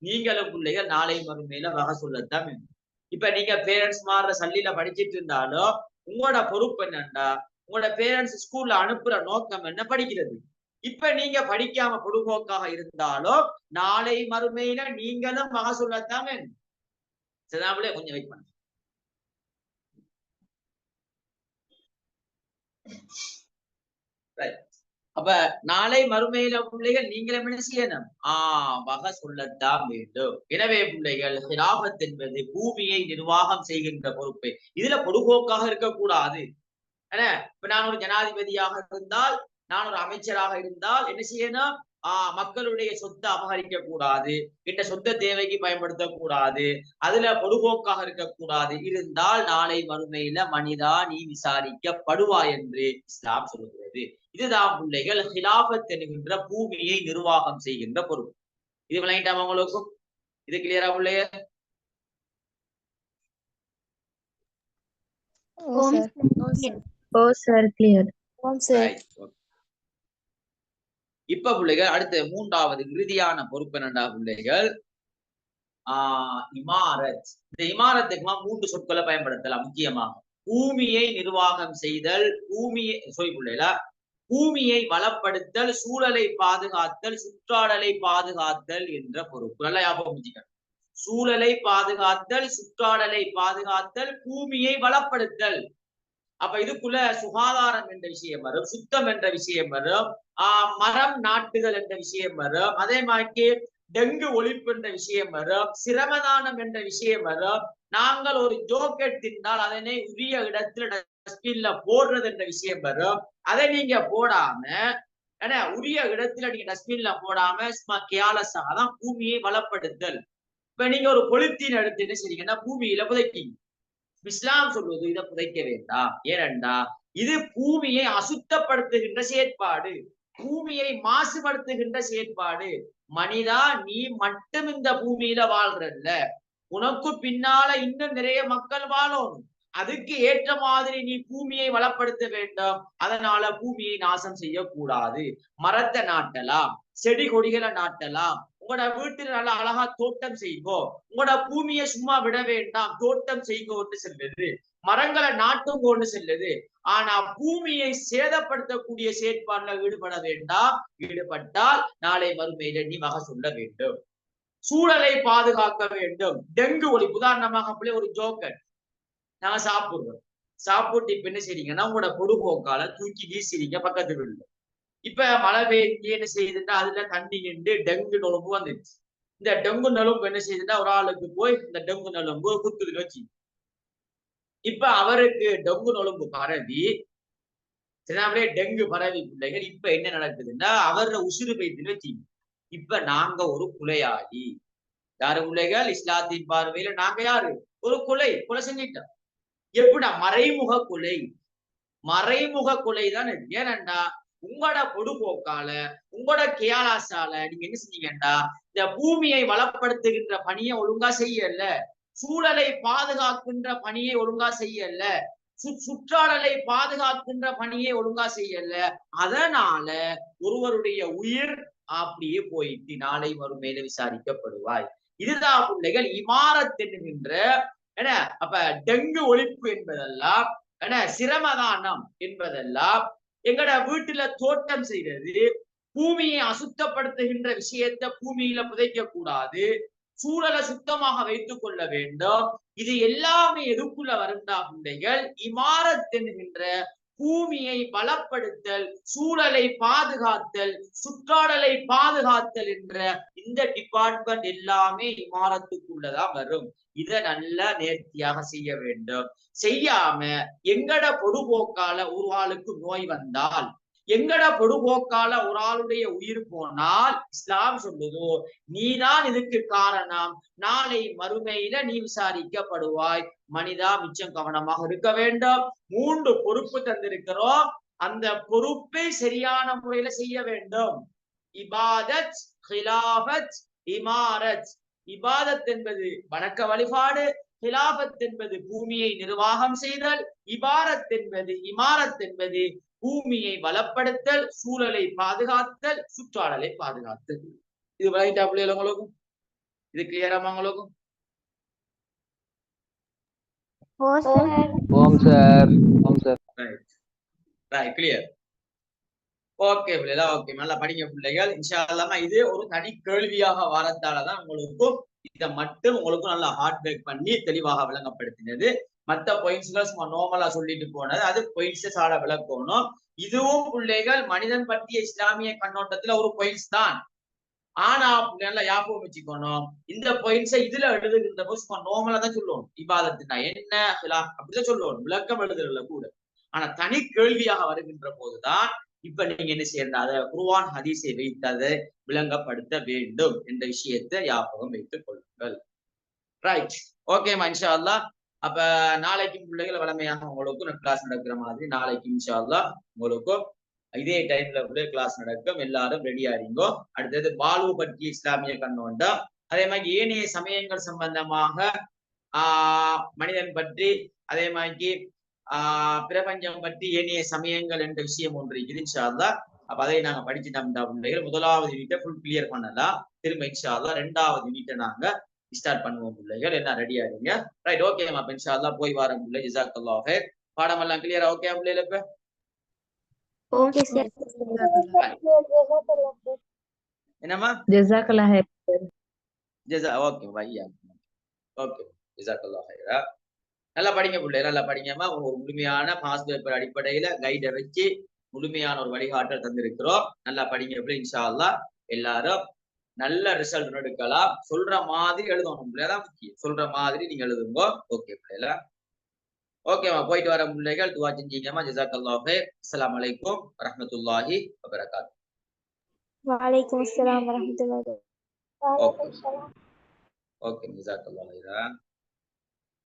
நீங்களும் பிள்ளைகள் நாளை மறுமையில வகை சொல்லத்தான் வேண்டும். இப்ப நீங்க பேரண்ட்ஸ் மாறுற சல்லில படிச்சிட்டு இருந்தாலும் உங்களோட பொறுப்பு என்னண்டா, உங்களோட பேரண்ட்ஸ் ஸ்கூல்ல அனுப்புற நோக்கம் என்ன, படிக்கிறது. இப்ப நீங்க படிக்காம பொடுபோக்காக இருந்தாலும் நாளை மறுமையில நீங்களும் வகை சொல்லத்தான் வேண்டும். சரிதானே? கொஞ்சம் வெயிட் பண்ணுங்க. அப்ப நாளை மறுமையில பிள்ளைகள் நீங்களும் என்ன செய்யணும், வகை சொல்லத்தான் வேண்டும். எனவே பிள்ளைகள் ஹிலாபத் என்பது பூமியை நிர்வாகம் செய்கின்ற பொறுப்பு. இதுல பொடுபோக்காக இருக்கக்கூடாது. இப்ப நான் ஒரு ஜனாதிபதியாக இருந்தால், நான் ஒரு அமைச்சராக இருந்தால் என்ன செய்யணும், மக்களுடைய சொத்தை அபகரிக்க கூடாது, இந்த சொத்த தேவைக்கு பயன்படுத்தக்கூடாது, அதுல பொடுபோக்காக இருக்கக்கூடாது. இருந்தால் நாளை மறுமையில மனிதா நீ விசாரிக்கப்படுவாய் என்று இஸ்லாம் சொல்லுகிறது. இதுதான் பிள்ளைகள் ஹிலாபத் என்கின்ற பூமியை நிர்வாகம் செய்கின்ற பொறுப்பு. இது விளங்கிட்டாம உங்களுக்கும்? இது கிளியரா பிள்ளைய? இப்ப பிள்ளைகள் அடுத்த மூன்றாவது இறுதியான பொறுப்பு என்னண்டா பிள்ளைகள், இமாரத். இந்த இமாரத்துக்குமா 3 சொற்களை பயன்படுத்தலாம் முக்கியமாக. பூமியை நிர்வாகம் செய்தல், பூமியை வளப்படுத்தல், சூழலை பாதுகாத்தல், சுற்றாடலை பாதுகாத்தல் என்ற பொறுப்பு. நல்லா ஞாபகம் வச்சுக்கணும். சூழலை பாதுகாத்தல், சுற்றாடலை பாதுகாத்தல், பூமியை வளப்படுத்தல். அப்ப இதுக்குள்ள சுகாதாரம் என்ற விஷயம் வரும், சுத்தம் என்ற விஷயம் வரும், மரம் நாட்டுதல் என்ற விஷயம் வரும், அதே மாதிரி டெங்கு ஒழிப்பு என்ற விஷயம் வரும், சிரமதானம் என்ற விஷயம் வரும். நாங்கள் ஒரு ஜோக்கெட் தின்றால் அதனை உரிய இடத்துல டஸ்ட்பின்ல போடுறது என்ற விஷயம் வரும். அதை நீங்க போடாம உரிய இடத்துல நீங்க டஸ்ட்பின்ல போடாம கேலஸாதான் பூமியை வளப்படுத்தல். இப்ப நீங்க ஒரு பொலித்தீன் எடுத்து என்ன செய்றீங்கன்னா பூமியில புதைக்கீங்க. இஸ்லாம் சொல்வது இதை புதைக்க வேண்டாம். ஏனென்றா இது பூமியை அசுத்தப்படுத்துகின்ற செயற்பாடு, பூமியை மாசுபடுத்துகின்ற செயற்பாடு. மனிதா நீ மட்டும் இந்த பூமியில வாழ்றல்ல, உனக்கு பின்னால இன்னும் நிறைய மக்கள் வாழும். அதுக்கு ஏற்ற மாதிரி நீ பூமியை வளப்படுத்த வேண்டும். அதனால பூமியை நாசம் செய்யக்கூடாது. மரத்தை நாட்டலாம், செடி கொடிகளை நாட்டலாம், உங்களோட வீட்டுல நல்லா அழகா தோட்டம் செய்வோம். உங்களோட பூமியை சும்மா விட வேண்டாம், தோட்டம் செய்வோன்னு சொல்லுது, மரங்களை நாட்டுங்கோன்னு சொல்லுது. ஆனா பூமியை சேதப்படுத்தக்கூடிய செயற்பாடுல ஈடுபட வேண்டாம். ஈடுபட்டால் நாளை மறுமையில நீ வகை சொல்ல வேண்டும். சூழலை பாதுகாக்க வேண்டும். டெங்கு ஒழிப்பு உதாரணமாக ஒரு ஜோக்கர் நாங்க சாப்பிடுறோம், சாப்பிட்டு இப்ப என்ன செய்றீங்கன்னா உங்களோட பொடுபோக்கால தூக்கி வீசிறீங்க பக்கத்து வீடுல. இப்ப மழை பெய்ஞ்சு என்ன செய்யுதுன்னா அதுல தண்ணி நின்று டெங்கு நொழும்பு வந்துருச்சு. இந்த டெங்கு நொழும்பு என்ன செய்யுதுன்னா ஒரு ஆளுக்கு போய் இந்த டெங்கு நொழும்பு குத்துது வச்சு. இப்ப அவருக்கு டெங்கு நொழும்பு பரவி சின்னாவே டெங்கு பரவி பிள்ளைகள் இப்ப என்ன நடக்குதுன்னா அவர உசுறு பெய்துன்னு வச்சு. இப்ப நாங்க ஒரு கொலையாளி. யாரு பிள்ளைகள்? இஸ்லாத்தின் பார்வையில நாங்க யாரு? ஒரு கொலை செஞ்சிட்டோம். எப்படின்னா மறைமுக கொலை. மறைமுக கொலை தான். ஏனண்டா உங்களோட பொடுபோக்கால உங்களோட கேலாசால நீங்க என்ன செஞ்சீங்கன்னா இந்த பூமியை வளப்படுத்துகின்ற பணியை ஒழுங்கா செய்யல, சூழலை பாதுகாக்கின்ற பணியை ஒழுங்கா செய்யல, சுற்றாடலை பாதுகாக்கின்ற பணியை ஒழுங்கா செய்யல. அதனால ஒருவருடைய உயிர் அப்படியே போயிட்டு நாளை மறுமையில விசாரிக்கப்படுவாய். இதுதான் பிள்ளைகள் இமாரத் என்கின்ற அப்ப டெங்கு ஒழிப்பு என்பதெல்லாம் சிரமதானம் என்பதெல்லாம் எங்கட வீட்டுல தோட்டம் செய்யறது, பூமியை அசுத்தப்படுத்துகின்ற விஷயத்தை பூமியில புதைக்க கூடாது, சூழலை சுத்தமாக வைத்துக் கொள்ள வேண்டும். இது எல்லாமே எதுக்குள்ள வருண்டா பிள்ளைகள்? இமாரத் என்கின்ற பூமியை பலப்படுத்தல், சூழலை பாதுகாத்தல், சுற்றாடலை பாதுகாத்தல் என்ற இந்த டிபார்ட்மெண்ட் எல்லாமே இமாரத்துக்குள்ளதான் வரும். இதை நல்லா நேர்த்தியாக செய்ய வேண்டும். செய்யாம எங்கட பொதுபோக்கால ஒரு ஆளுக்கு நோய் வந்தால், எங்கட பொதுபோக்கால ஒரு ஆளுடைய உயிர் போனால் இஸ்லாம் சொல்லுதோ நீதான் இதுக்கு காரணம், நாளை மறுமையில நீ விசாரிக்கப்படுவாய். மனிதா மிச்சம் கவனமாக இருக்க வேண்டும். 3 பொறுப்பு தந்திருக்கிறோம். அந்த பொறுப்பை சரியான முறையில செய்ய வேண்டும். இபாதத், ஹிலாபத், இமாரத். இபாதத் என்பது வணக்க வழிபாடு, ஹிலாபத் என்பது பூமியை நிர்வாகம் செய்தல், இமாரத் என்பது பூமியை வளப்படுத்தல், சூழலை பாதுகாத்தல், சுற்றாடலை பாதுகாத்தல். இது விளையாட்டா பிள்ளைகள் உங்களுக்கும்? இது கிளியராமா உங்களுக்கும்? கிளியர். ஓகே பிள்ளைகளா, ஓகே, நல்லா படிங்க பிள்ளைகள். இன்ஷா அல்லாஹ் இது ஒரு தனி கேள்வியாக வாரத்தாலதான் உங்களுக்கும் இதை மட்டும் உங்களுக்கும் நல்லா ஹார்ட் பேக் பண்ணி தெளிவாக விளங்கப்படுத்தினது. மற்ற பாயிண்ட்ஸ்கள் சும்மா நார்மலா சொல்லிட்டு போனது, அது பாயிண்ட்ஸ் சாட விளக்கணும். இதுவும் பிள்ளைகள் மனிதன் பற்றிய இஸ்லாமிய கண்ணோட்டத்துல ஒரு பாயிண்ட்ஸ் தான். ஆனா நல்லா ஞாபகம் வச்சுக்கணும், இந்த பாயிண்ட்ஸை இதுல எழுதுகின்ற போது சும்மா நார்மலா தான் சொல்லுவோம். இபாதத்துனா என்ன, அப்படிதான் சொல்லுவோம், விளக்கம் எழுதுறதுல கூட. ஆனா தனி கேள்வியாக வருகின்ற போதுதான் இப்ப நீங்க என்ன செய்யறது, அதை குர்ஆன் ஹதீஸை வைத்து அதை விளங்கப்படுத்த வேண்டும் என்ற விஷயத்தை ஞாபகம் வைத்துக் கொள்ளுங்கள். ரைட், ஓகேமா, இன்ஷா அல்லாஹ். அப்ப நாளைக்கும் பிள்ளைகள் வளமையாக உங்களுக்கும் கிளாஸ் நடக்கிற மாதிரி நாளைக்கு இன்ஷா அல்லாஹ் உங்களுக்கும் இதே டைம்ல கூட கிளாஸ் நடக்கும். எல்லாரும் ரெடியா இருங்கோ. அடுத்தது பாலு பற்றி இஸ்லாமிய கண்ணோட்டம், அதே மாதிரி ஏனைய சமயங்கள் சம்பந்தமாக மனிதன் பற்றி, அதே மாதிரி பிரபஞ்சம் பற்றி ஏனைய சமயங்கள் என்ற விஷயம் ஒன்று இருக்குது இன்ஷா அல்லாஹ். அப்ப அதை நாங்க படிச்சுட்டோம்டா பிள்ளைகள். முதலாவது யூனிட்டை ஃபுல் கிளியர் பண்ணலாம். திரும்ப இன்ஷா அல்லாஹ் 2வது யூனிட்டை நாங்க ஸ்டார்ட் பண்ணுவோம் பிள்ளைகள். என்ன ரெடியா இருங்க? Right, okay. அப்ப இன்ஷா அல்லாஹ் போய் வரோம் பிள்ளை. ஜஸாக்கல்லாஹு ஹைர். பாடம் எல்லாம் கிளியரா? ஓகே பிள்ளைகள்? இப்ப ஓகே சார். என்னம்மா? ஜஸாக்கல்லாஹு ஹைர். ஓகே பையா, ஓகே, ஜஸாக்கல்லாஹு ஹைரா. நல்லா படிங்க பிள்ளை, நல்லா படிங்கம்மா. ஒரு முழுமையான பாஸ் பேப்பர் அடிப்படையில கைடை வச்சு முழுமையான ஒரு வழிகாட்டல் தந்திருக்கிறோம். நல்லா படிங்க பிள்ளை. இன்ஷா அல்லாஹ் எல்லாரும் நல்ல ரிசல்ட் எடுக்கலாம். சொல்ற மாதிரி எழுதணும் பிள்ளைதான் முக்கியம். சொல்ற மாதிரி நீங்க எழுதுங்க. ஓகே பிள்ளைல, ஓகேவா? போயிட்டு வர பிள்ளைகள் துவா செஞ்சீங்கம்மா. ஜஸாக்கல்லாஹு ஹைர். அஸ்ஸலாமு அலைக்கும் வரஹ்மத்துல்லாஹி வபரகாத்துஹு. வலைக்கும் அஸ்ஸலாம் வரஹ்மத்துல்லாஹி. ஓகே, ஜஸாக்கல்லாஹு ஹைரா.